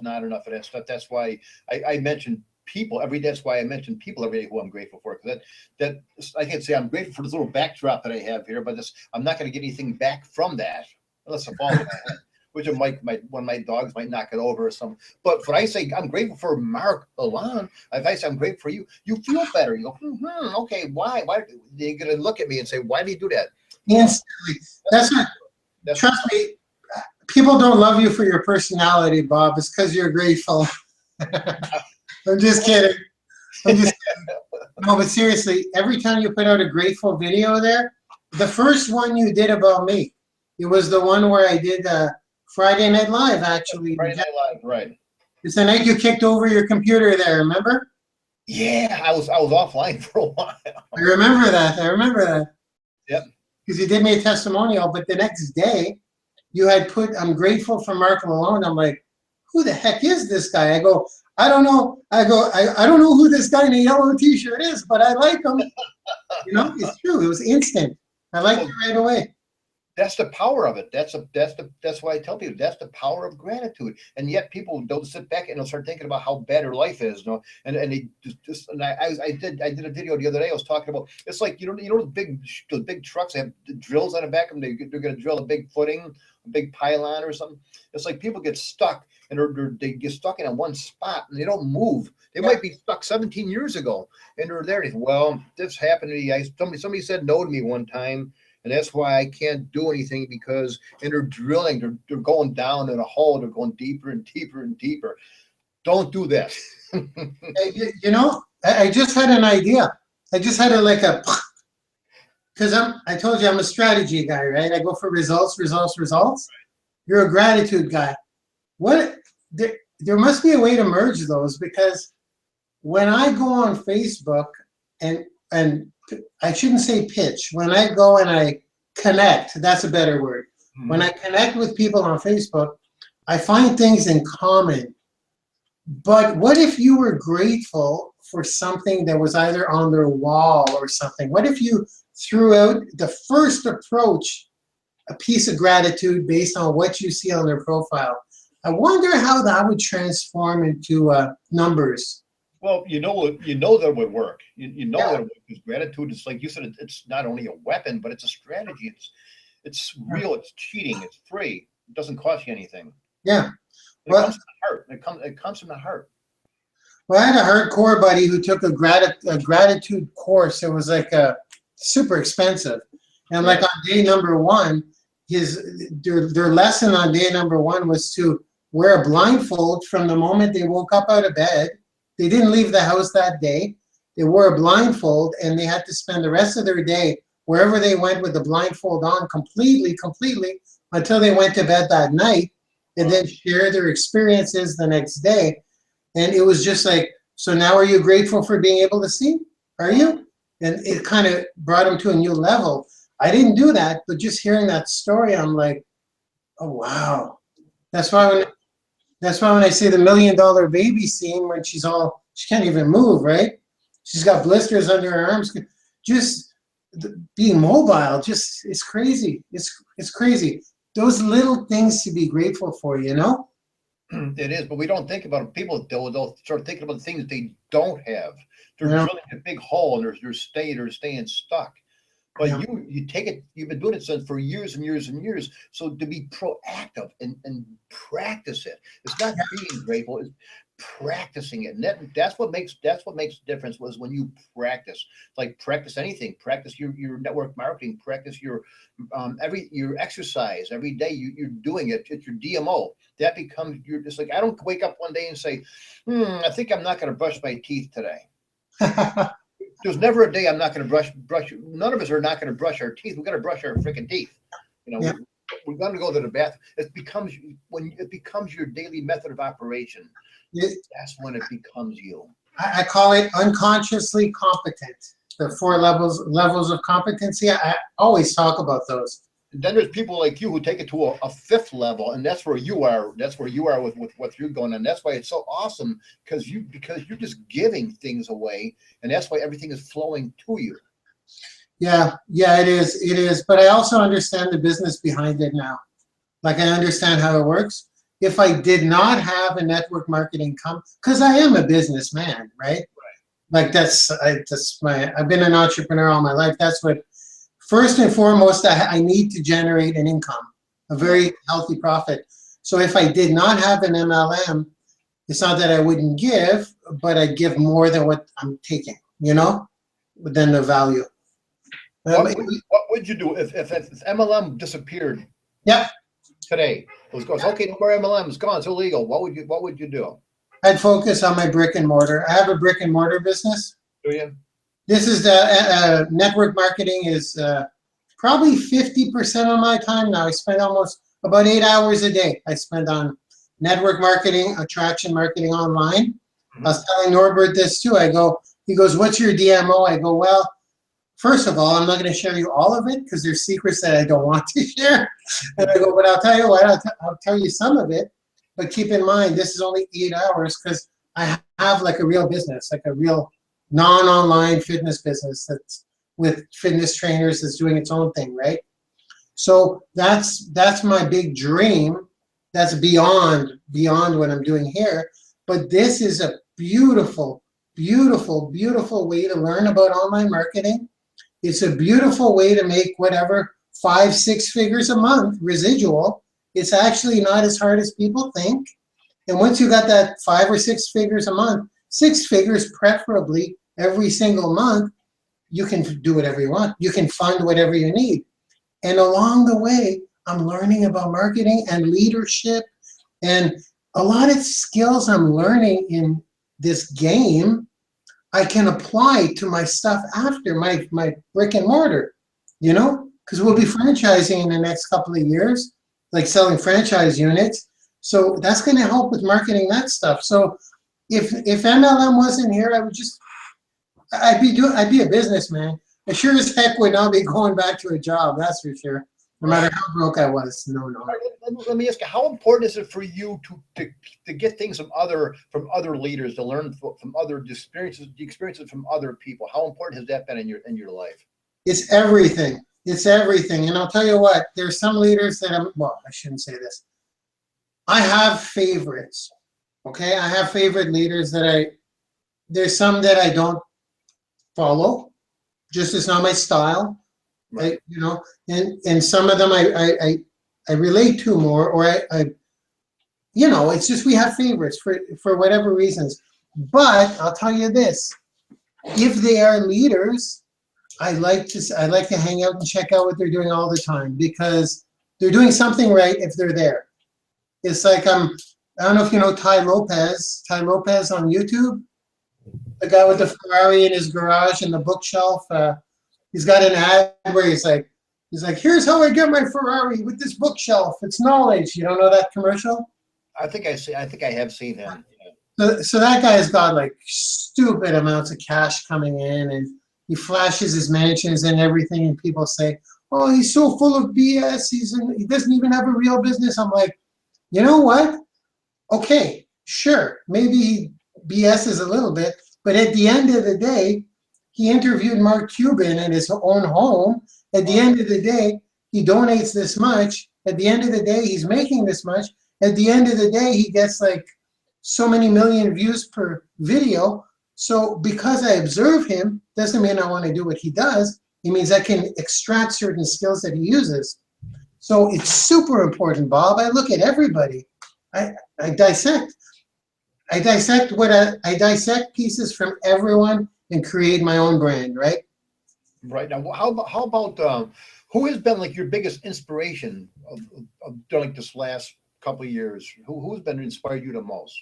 not enough of that stuff. That's why I mentioned people every day. That's why I mentioned people every day who I'm grateful for. Because that I can say I'm grateful for this little backdrop that I have here, but I'm not going to get anything back from that unless it falls on my head. Which one of my dogs might knock it over or something. But when I say I'm grateful for Marc Lalonde, if I say I'm grateful for you, you feel better. You go, okay, why? Why they're gonna look at me and say, why did you do that? Instantly. Trust me, people don't love you for your personality, Bob. It's because you're grateful. I'm just kidding. I'm just kidding. No, but seriously, every time you put out a grateful video there, the first one you did about me, it was the one where I did Friday Night Live, actually. Friday Night Live, right. It's the night you kicked over your computer there, remember? Yeah, I was offline for a while. I remember that. Yep. Because you did me a testimonial, but the next day you had put, I'm grateful for Marc Lalonde. I'm like, who the heck is this guy? I go, I don't know. I don't know who this guy in a yellow t-shirt is, but I like him. You know, it's true. It was instant. I liked it right away. That's the power of it. That's why I tell people that's the power of gratitude. And yet people don't sit back and they'll start thinking about how bad their life is, you know. And they just and I did a video the other day. I was talking about it's like you know the big trucks, they have the drills on the back of them. They're going to drill a big footing, a big pylon or something. It's like people get stuck and they get stuck in one spot and they don't move. They might be stuck 17 years ago and they're there. Well, this happened to me. Somebody said no to me one time. And that's why I can't do anything because they're drilling, they're going down in a hole, they're going deeper and deeper and deeper. Don't do that. You know, I just had an idea. I just had because I told you I'm a strategy guy, right? I go for results. You're a gratitude guy. There must be a way to merge those because when I go on Facebook and I shouldn't say pitch. When I go and I connect, that's a better word. Mm-hmm. When I connect with people on Facebook, I find things in common. But what if you were grateful for something that was either on their wall or something? What if you threw out the first approach, a piece of gratitude based on what you see on their profile? I wonder how that would transform into numbers. Well, you know that would work. You know that it would, because gratitude is, like you said, it's not only a weapon, but it's a strategy. It's real. It's cheating. It's free. It doesn't cost you anything. Yeah. It comes from the heart. It comes from the heart. Well, I had a hardcore buddy who took a gratitude course. It was like super expensive, and like on day number one, their lesson on day number one was to wear a blindfold from the moment they woke up out of bed. They didn't leave the house that day. They wore a blindfold, and they had to spend the rest of their day wherever they went with the blindfold on completely, until they went to bed that night, and then share their experiences the next day. And it was just like, so now are you grateful for being able to see? Are you? And it kind of brought them to a new level. I didn't do that, but just hearing that story, I'm like, oh, wow. That's why when I say the $1 million baby scene, when she can't even move, right? She's got blisters under her arms. Just being mobile, it's crazy. It's crazy. Those little things to be grateful for, you know? It is, but we don't think about it. People, they'll start thinking about the things they don't have. They're drilling a big hole and they're staying stuck. But you take it, you've been doing it for years and years and years. So to be proactive and practice it. It's not being grateful, it's practicing it. And that's what makes the difference was when you practice. Like practice anything, practice your network marketing, practice your exercise every day. You're doing it. It's your DMO. That becomes just like, I don't wake up one day and say, I think I'm not going to brush my teeth today. There's never a day I'm not going to brush. None of us are not going to brush our teeth. We've got to brush our freaking teeth. You know, we're going to go to the bathroom. When it becomes your daily method of operation. That's when it becomes you. I call it unconsciously competent. The 4 levels of competency. I always talk about those. And then there's people like you who take it to a 5th level, and that's where you are. That's where you are with what you're going on. That's why it's so awesome because you're just giving things away, and that's why everything is flowing to you. Yeah, it is. It is. But I also understand the business behind it now. Like I understand how it works. if I did not have a network marketing because I am a businessman, right? Like I've been an entrepreneur all my life. That's what, first and foremost, I need to generate an income, a very healthy profit. So if I did not have an MLM, it's not that I wouldn't give, but I'd give more than what I'm taking, than the value. What would you do if MLM disappeared? Yeah. Today it goes okay, no more MLM, it's gone, it's illegal. What would you do? I'd focus on my brick and mortar. I have a brick and mortar business. Do you? This is the network marketing is probably 50% of my time now. I spend almost about 8 hours a day. I spend on network marketing, attraction marketing online. I was telling Norbert this too. He goes, what's your DMO? I go, well, first of all, I'm not going to share you all of it because there's secrets that I don't want to share. And I go, but I'll tell you what, I'll tell you some of it. But keep in mind, this is only 8 hours because I have like a real business, like a real non-online fitness business that's with fitness trainers that's doing its own thing, right? So that's my big dream. That's beyond what I'm doing here. But this is a beautiful, beautiful, beautiful way to learn about online marketing. It's a beautiful way to make whatever 5-6 figures a month residual. It's actually not as hard as people think. And once you got that 5 or 6 figures a month, 6 figures preferably every single month, you can do whatever you want. You can fund whatever you need. And along the way, I'm learning about marketing and leadership and a lot of skills I'm learning in this game I can apply to my stuff after my brick and mortar, because we'll be franchising in the next couple of years, like selling franchise units. So that's going to help with marketing that stuff. So if MLM wasn't here, I'd be a businessman. I sure as heck would not be going back to a job. That's for sure. No matter how broke I was. No. Let me ask you, how important is it for you to get things from other leaders, to learn from other experiences from other people? How important has that been in your life? It's everything. It's everything. And I'll tell you what, there's some leaders that I shouldn't say this. I have favorites. Okay, I have favorite leaders there's some that I don't follow. Just it's not my style. Right. And some of them I relate to more, or it's just we have favorites for whatever reasons. But I'll tell you this: if they are leaders, I like to hang out and check out what they're doing all the time because they're doing something right if they're there. It's like I don't know if you know Ty Lopez on YouTube, the guy with the Ferrari in his garage and the bookshelf. He's got an ad where he's like, here's how I get my Ferrari with this bookshelf. It's knowledge. You don't know that commercial? I think I have seen him. So that guy's got like stupid amounts of cash coming in, and he flashes his mansions and everything, and people say, "Oh, he's so full of BS. He doesn't even have a real business." I'm like, you know what? Okay, sure, maybe BS is a little bit, but at the end of the day, he interviewed Mark Cuban in his own home. At the end of the day, he donates this much. At the end of the day, he's making this much. At the end of the day, he gets like so many million views per video. So because I observe him, doesn't mean I want to do what he does. It means I can extract certain skills that he uses. So it's super important, Bob. I look at everybody. I dissect. I dissect pieces from everyone and create my own brand, right? Right. Now, how about who has been like your biggest inspiration of during this last couple of years? Who's been inspired you the most?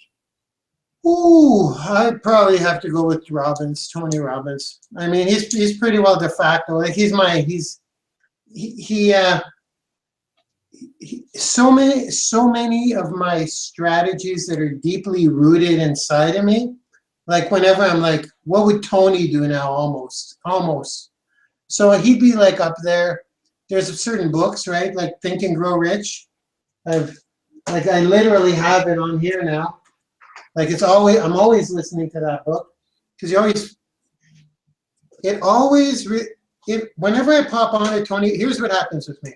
Ooh, I'd probably have to go with Tony Robbins. I mean, he's pretty well de facto. Like so many of my strategies that are deeply rooted inside of me. Like whenever I'm like, what would Tony do now? Almost. So he'd be like up there. There's certain books, right? Like Think and Grow Rich. I literally have it on here now. Like I'm always listening to that book because whenever I pop on it, Tony, here's what happens with me.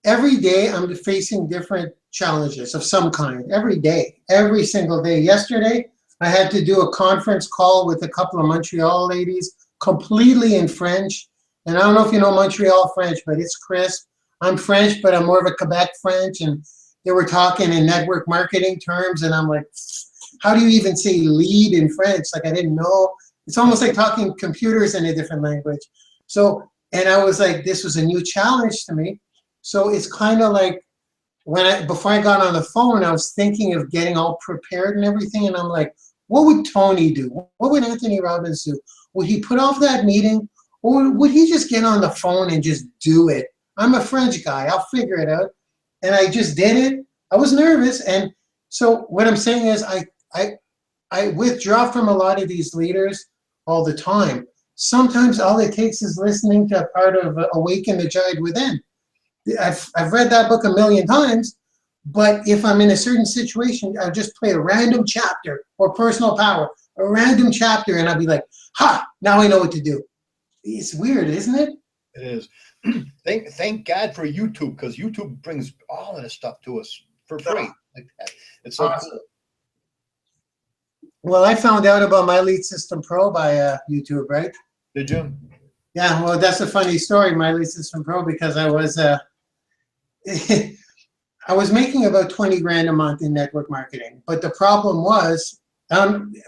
Every day I'm facing different challenges of some kind every day, every single day. Yesterday, I had to do a conference call with a couple of Montreal ladies, completely in French. And I don't know if you know Montreal French, but it's crisp. I'm French, but I'm more of a Quebec French. And they were talking in network marketing terms. And I'm like, how do you even say lead in French? Like, I didn't know. It's almost like talking computers in a different language. So, and I was like, this was a new challenge to me. So it's kind of like, before I got on the phone, I was thinking of getting all prepared and everything. And I'm like, what would Tony do? What would Anthony Robbins do? Would he put off that meeting? Or would he just get on the phone and just do it? I'm a French guy. I'll figure it out. And I just did it. I was nervous. And so what I'm saying is I withdraw from a lot of these leaders all the time. Sometimes all it takes is listening to a part of Awaken the Giant Within. I've read that book a million times, but if I'm in a certain situation, I'll just play a random chapter, or Personal Power, a random chapter, and I'll be like, ha, now I know what to do. It's weird, isn't it? It is. Thank God for YouTube, because YouTube brings all of this stuff to us for free. Like that. It's so cool. Well, I found out about My Lead System Pro by YouTube, right? Did you? Yeah, well, that's a funny story, My Lead System Pro, because I was I was making about 20 grand a month in network marketing. But the problem was,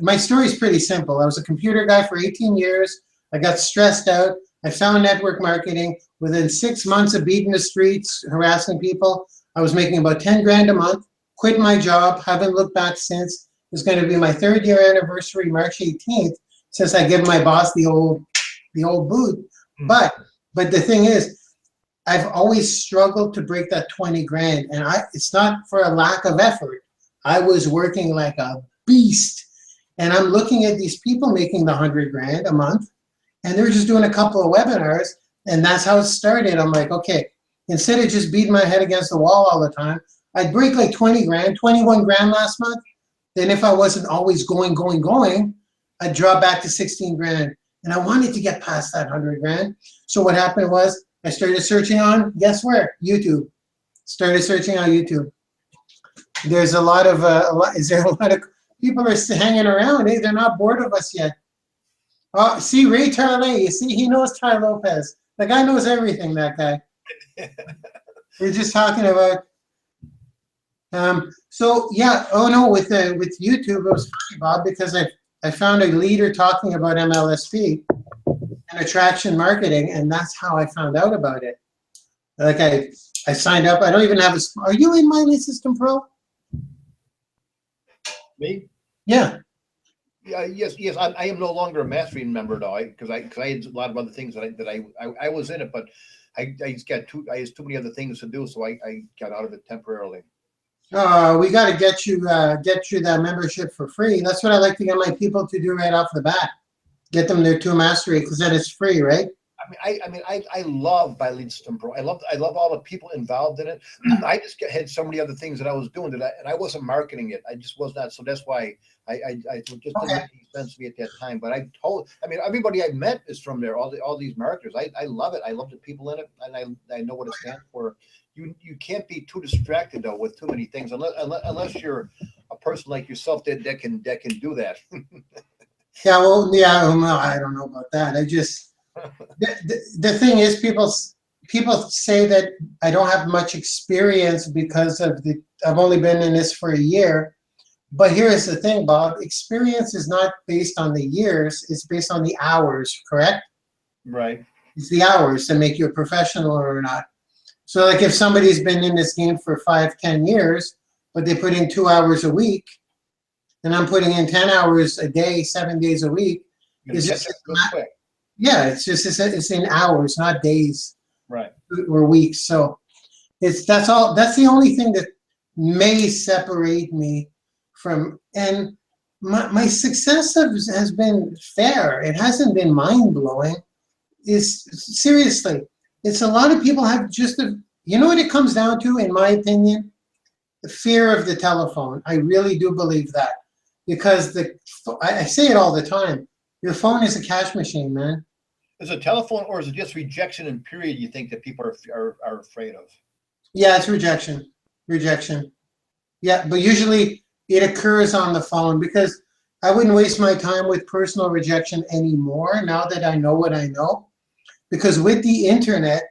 my story is pretty simple. I was a computer guy for 18 years. I got stressed out. I found network marketing. Within 6 months of beating the streets, harassing people, I was making about 10 grand a month, quit my job, haven't looked back since. It's going to be my 3rd year anniversary, March 18th, since I gave my boss the old boot. But the thing is, I've always struggled to break that 20 grand, and it's not for a lack of effort. I was working like a beast, and I'm looking at these people making the 100 grand a month, and they're just doing a couple of webinars, and that's how it started. I'm like, okay, instead of just beating my head against the wall all the time, I'd break like 20 grand, 21 grand last month. Then if I wasn't always going, I'd drop back to 16 grand. And I wanted to get past that 100 grand. So what happened was I started searching on, guess where? YouTube. Started searching on YouTube. There's a lot of people are hanging around. Hey, they're not bored of us yet. Oh, see Ray Tarley. You see, he knows Ty Lopez. The guy knows everything, that guy. We're just talking about. So yeah, oh no, with YouTube, it was funny, Bob, because I found a leader talking about MLSP and attraction marketing, and that's how I found out about it. Like I signed up. I don't even have are you in My Lead System Pro? Me? Yeah. Yeah. Yes. I am no longer a mastering member though, because I had a lot of other things that I was in it, but I just got too many other things to do, so I got out of it temporarily. We got to get you that membership for free. That's what I like to get my people to do right off the bat. Get them their 2 mastery, because then it's free, right? I love My Lead System Pro. I love all the people involved in it. I just had so many other things that I was doing and I wasn't marketing it. I just was not. So that's why I just didn't make any sense to me at that time. But everybody I met is from there. All these marketers. I love it. I love the people in it, and I know what it stands for. You can't be too distracted though with too many things unless you're a person like yourself that can do that. Yeah, well, I don't know about that. I just the thing is, people say that I don't have much experience because I've only been in this for a year. But here's the thing, Bob. Experience is not based on the years. It's based on the hours, correct? Right. It's the hours that make you a professional or not. So like if somebody's been in this game for 5-10 years, but they put in 2 hours a week, and I'm putting in 10 hours a day, 7 days a week. It's just quick. Yeah, it's in hours, not days, right, or weeks. So that's all. That's the only thing that may separate me from. And my success has been fair. It hasn't been mind blowing. Seriously, it's a lot of people have just you know what it comes down to, in my opinion, the fear of the telephone. I really do believe that, because I say it all the time. Your phone is a cash machine, man. Is it telephone, or is it just rejection and period you think that people are afraid of? Yeah, it's rejection. Rejection. Yeah, but usually it occurs on the phone because I wouldn't waste my time with personal rejection anymore now that I know what I know. Because with the internet,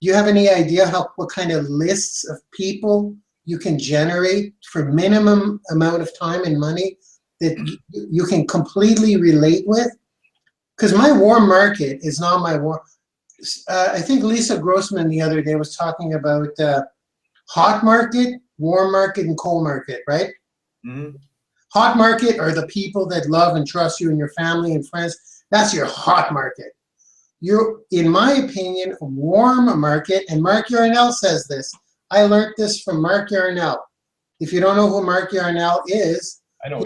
do you have any idea what kind of lists of people you can generate for minimum amount of time and money that you can completely relate with? Because my warm market is not my warm. I think Lisa Grossman the other day was talking about hot market, warm market, and cold market, right? Mm-hmm. Hot market are the people that love and trust you and your family and friends. That's your hot market. You're, in my opinion, a warm market, and Marc Yarnell says this. I learned this from Marc Yarnell. If you don't know who Marc Yarnell is, I know.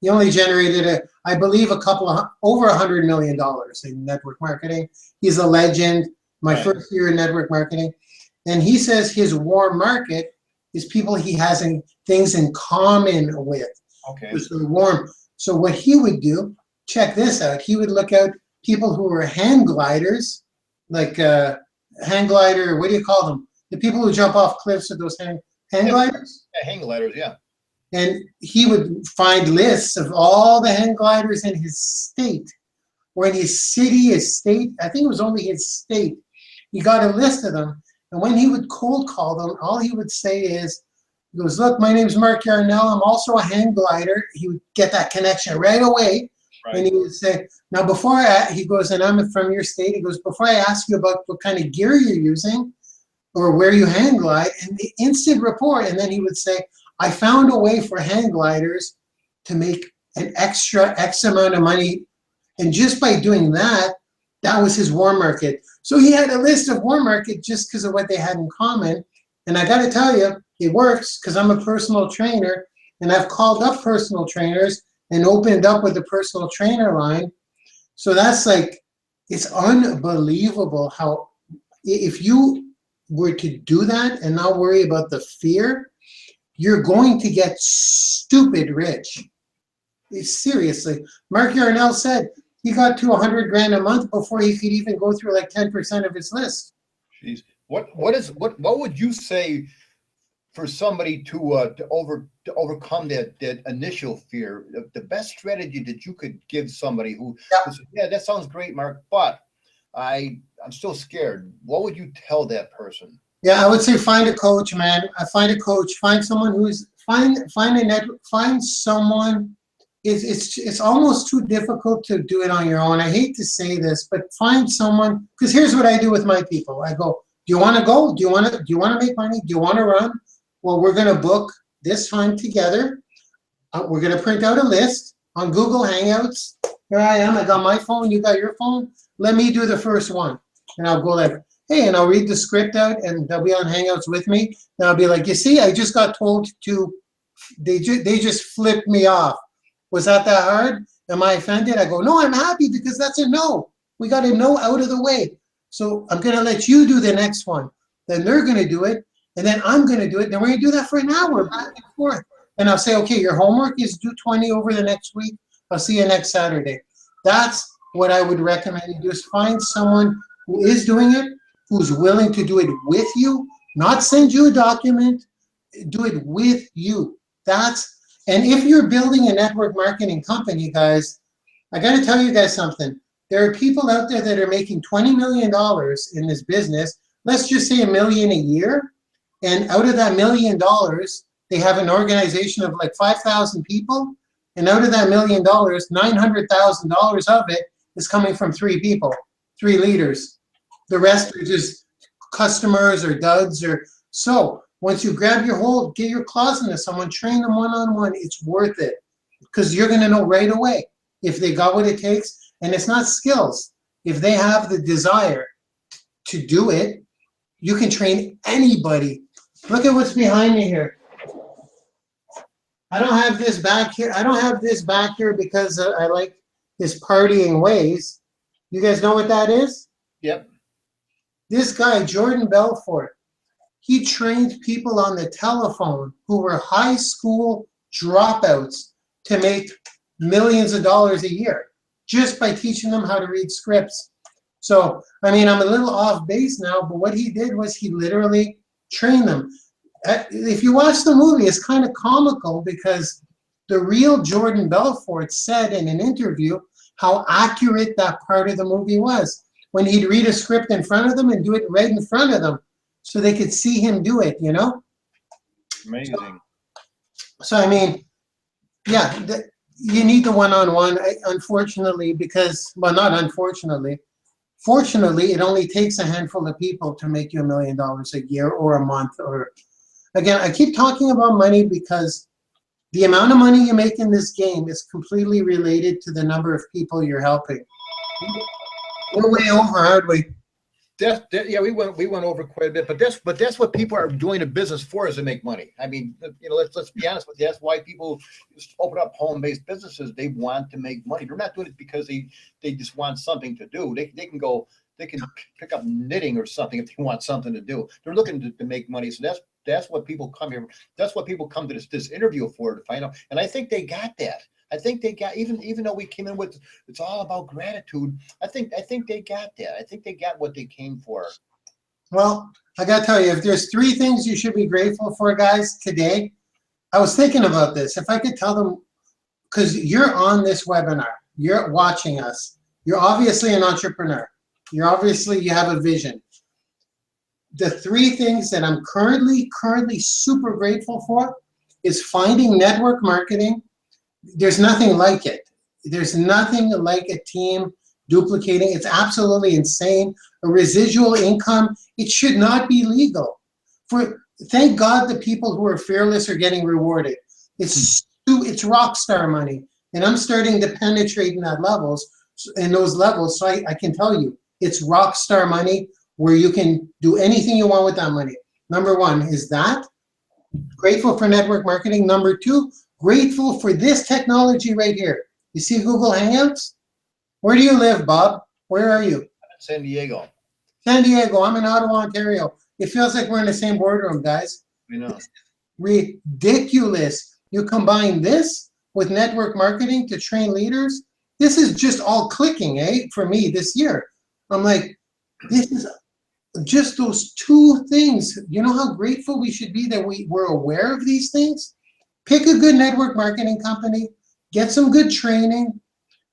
he only generated, I believe, over $100 million in network marketing. He's a legend. My first year in network marketing. And he says his warm market is people he has things in common with. Okay. So warm. So what he would do, check this out. He would look out people who were hang gliders, like hang glider, what do you call them? The people who jump off cliffs with those hang gliders? Yeah, hang gliders, yeah. And he would find lists of all the hang gliders in his state, or in his city, his state. I think it was only his state. He got a list of them. And when he would cold call them, all he would say is, he goes, look, my name's Marc Yarnell. I'm also a hang glider. He would get that connection right away. Right. And he would say, now before he goes, and I'm from your state, he goes, before I ask you about what kind of gear you're using or where you hang glide, and the instant report, and then he would say, I found a way for hang gliders to make an extra X amount of money. And just by doing that, that was his warm market. So he had a list of warm market just because of what they had in common. And I got to tell you, it works because I'm a personal trainer, and I've called up personal trainers and opened up with the personal trainer line. So that's like, it's unbelievable how, if you were to do that and not worry about the fear, you're going to get stupid rich. Seriously. Marc Yarnell said he got to 100 grand a month before he could even go through like 10% of his list. Jeez. What would you say for somebody to overcome that initial fear? The best strategy that you could give somebody who says, yeah, that sounds great, Marc, but I'm still scared. What would you tell that person? Yeah, I would say find a coach, man. Find a coach. Find someone who's find someone. It's almost too difficult to do it on your own. I hate to say this, but find someone, because here's what I do with my people. I go, do you want to go? Do you want to make money? Do you want to run? Well, we're going to book this time together. We're going to print out a list on Google Hangouts. Here I am. I got my phone. You got your phone. Let me do the first one. And I'll go like, hey, and I'll read the script out, and they'll be on Hangouts with me. And I'll be like, you see, I just got told to, they just flipped me off. Was that hard? Am I offended? I go, no, I'm happy because that's a no. We got a no out of the way. So I'm going to let you do the next one. Then they're going to do it. And then I'm going to do it. Then we're going to do that for an hour, back and forth. And I'll say, okay, your homework is due 20 over the next week. I'll see you next Saturday. That's what I would recommend you do, is find someone who is doing it, who's willing to do it with you, not send you a document, do it with you. And if you're building a network marketing company, guys, I got to tell you guys something. There are people out there that are making $20 million in this business. Let's just say $1 million a year. And out of that $1 million, they have an organization of like 5,000 people. And out of that $1 million, $900,000 of it is coming from 3 people, 3 leaders. The rest are just customers or duds. So once you grab your hold, get your claws into someone, train them one-on-one, it's worth it. Because you're going to know right away if they got what it takes. And it's not skills. If they have the desire to do it, you can train anybody. Look at what's behind me here. I don't have this back here. I don't have this back here because I like his partying ways. You guys know what that is? Yep. This guy, Jordan Belfort, he trained people on the telephone who were high school dropouts to make millions of dollars a year just by teaching them how to read scripts. So, I mean, I'm a little off base now, but what he did was he literally trained them. if you watch the movie, it's kind of comical because the real Jordan Belfort said in an interview how accurate that part of the movie was. When he'd read a script in front of them and do it right in front of them so they could see him do it, you know? Amazing. So I mean, yeah, you need the one-on-one, unfortunately, because, well, not unfortunately, fortunately, it only takes a handful of people to make you $1 million a year or a month. Or again, I keep talking about money because the amount of money you make in this game is completely related to the number of people you're helping. We're way over, aren't we? Yeah, we went over quite a bit, but that's what people are doing a business for, is to make money. I mean, let's be honest with you. That's why people just open up home-based businesses. They want to make money. They're not doing it because they just want something to do. They can pick up knitting or something if they want something to do. They're looking to make money. So that's what people come here. That's what people come to this interview for, to find out. And I think they got that. I think they got, even though we came in with, it's all about gratitude. I think they got that. I think they got what they came for. Well, I got to tell you, if there's 3 things you should be grateful for, guys, today, I was thinking about this. If I could tell them, because you're on this webinar, you're watching us, you're obviously an entrepreneur. You have a vision. The 3 things that I'm currently super grateful for is finding network marketing. There's nothing like it. There's nothing like a team duplicating. It's absolutely insane. A residual income, it should not be legal. Thank God the people who are fearless are getting rewarded. It's rock star money. And I'm starting to penetrate in those levels. So I can tell you, it's rock star money where you can do anything you want with that money. Number 1 is that. Grateful for network marketing. Number 2, grateful for this technology right here. You see Google Hangouts? Where do you live, Bob? Where are you? San Diego. San Diego. I'm in Ottawa, Ontario. It feels like we're in the same boardroom, guys. I know. Ridiculous. You combine this with network marketing to train leaders. This is just all clicking, for me this year. I'm like, this is just those 2 things. You know how grateful we should be that we're aware of these things? Pick a good network marketing company, get some good training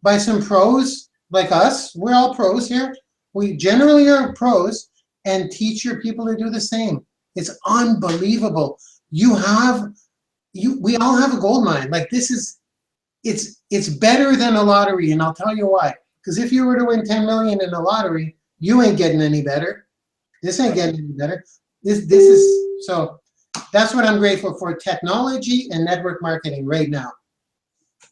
by some pros like us. We're all pros here. We generally are pros, and teach your people to do the same. It's unbelievable. We all have a gold mine. Like, this is, it's better than a lottery, and I'll tell you why. Because if you were to win 10 million in a lottery, you ain't getting any better. This ain't getting any better. This is, so that's what I'm grateful for, technology and network marketing right now.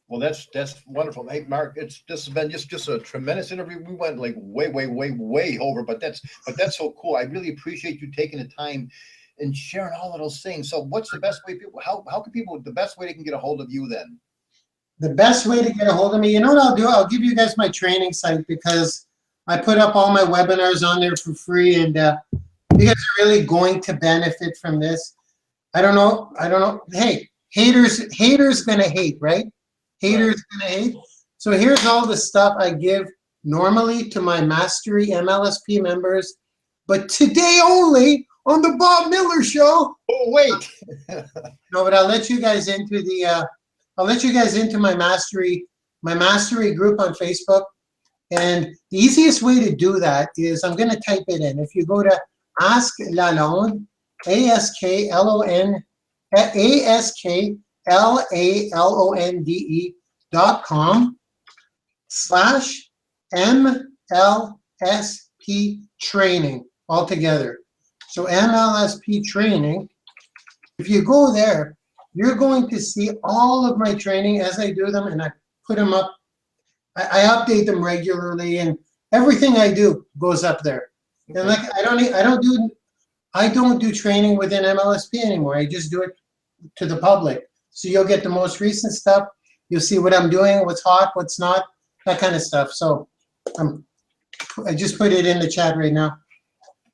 Well, that's wonderful. Hey, Mark, this has been just a tremendous interview. We went like way over, but that's so cool. I really appreciate you taking the time and sharing all of those things. So what's the best way how can people, the best way they can get a hold of you then? The best way to get a hold of me, you know what I'll do? I'll give you guys my training site, because I put up all my webinars on there for free, and you guys are really going to benefit from this. I don't know. Hey, haters gonna hate, right? Haters gonna hate. So here's all the stuff I give normally to my Mastery MLSP members, but today only on the Bob Miller Show. Oh, wait. No, but I'll let you guys into my Mastery group on Facebook. And the easiest way to do that is, I'm going to type it in. If you go to Ask Lalonde, AskLalonde.com/MLSP training altogether. So MLSP training, if you go there, you're going to see all of my training as I do them, and I put them up. I update them regularly, and everything I do goes up there. Okay. And like, I don't do training within MLSP anymore. I just do it to the public. So you'll get the most recent stuff. You'll see what I'm doing, what's hot, what's not, that kind of stuff. So I just put it in the chat right now.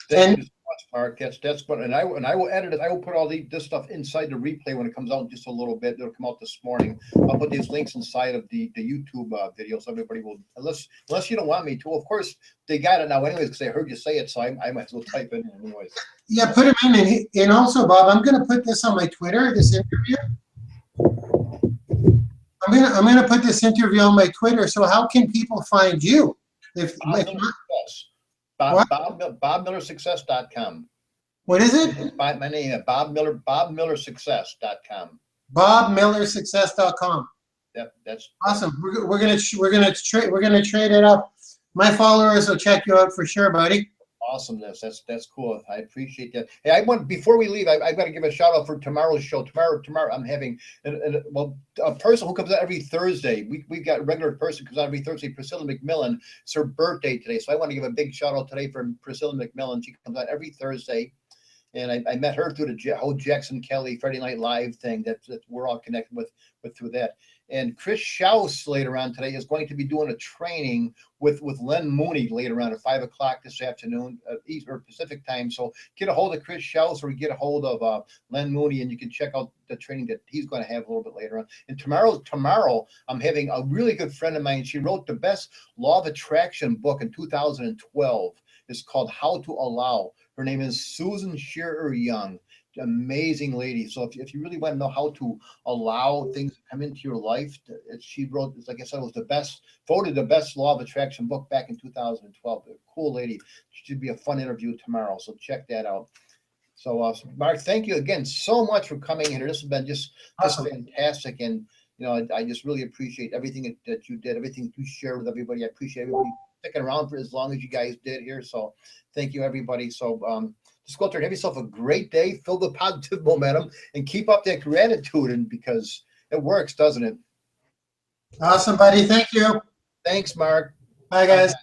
That is Mark. That's what, and I will edit it. I will put all this stuff inside the replay when it comes out in just a little bit. It'll come out this morning. I'll put these links inside of the YouTube video, so everybody will, unless you don't want me to. Of course, they got it now anyways because I heard you say it, so I might as well type it in anyways. Yeah, put them in, and also, Bob, I'm going to put this on my Twitter. This interview. I'm gonna put this interview on my Twitter. So how can people find you? BobMillerSuccess.com. What is it? My name is BobMillerSuccess.com. BobMillerSuccess.com. Yep, that's awesome. We're gonna trade it up. My followers will check you out for sure, buddy. Awesomeness. That's cool. I appreciate that. Hey, before we leave, I've got to give a shout out for tomorrow's show. Tomorrow I'm having a person who comes out every Thursday. We've got a regular person who comes out every Thursday, Priscilla McMillan. It's her birthday today, so I want to give a big shout out today for Priscilla McMillan. She comes out every Thursday, and I met her through the whole Jackson Kelly Friday Night Live thing that we're all connected with through that. And Chris Schaus later on today is going to be doing a training with Len Mooney later on at 5 o'clock this afternoon, East or Pacific time. So get a hold of Chris Schaus or get a hold of Len Mooney, and you can check out the training that he's going to have a little bit later on. And tomorrow I'm having a really good friend of mine. She wrote the best law of attraction book in 2012. It's called How to Allow. Her name is Susan Shearer Young. Amazing lady. So if you really want to know how to allow things to come into your life, she wrote, like I said, it was voted the best law of attraction book back in 2012. A cool lady. Should be a fun interview tomorrow, so check that out. So Mark, thank you again so much for coming here. This has been just fantastic, and I just really appreciate everything that you did, everything that you shared with everybody. I appreciate everybody sticking around for as long as you guys did here. So thank you, everybody. So just go out there and have yourself a great day, fill the positive momentum, and keep up that gratitude, and because it works, doesn't it? Awesome, buddy. Thank you. Thanks, Mark. Bye, guys.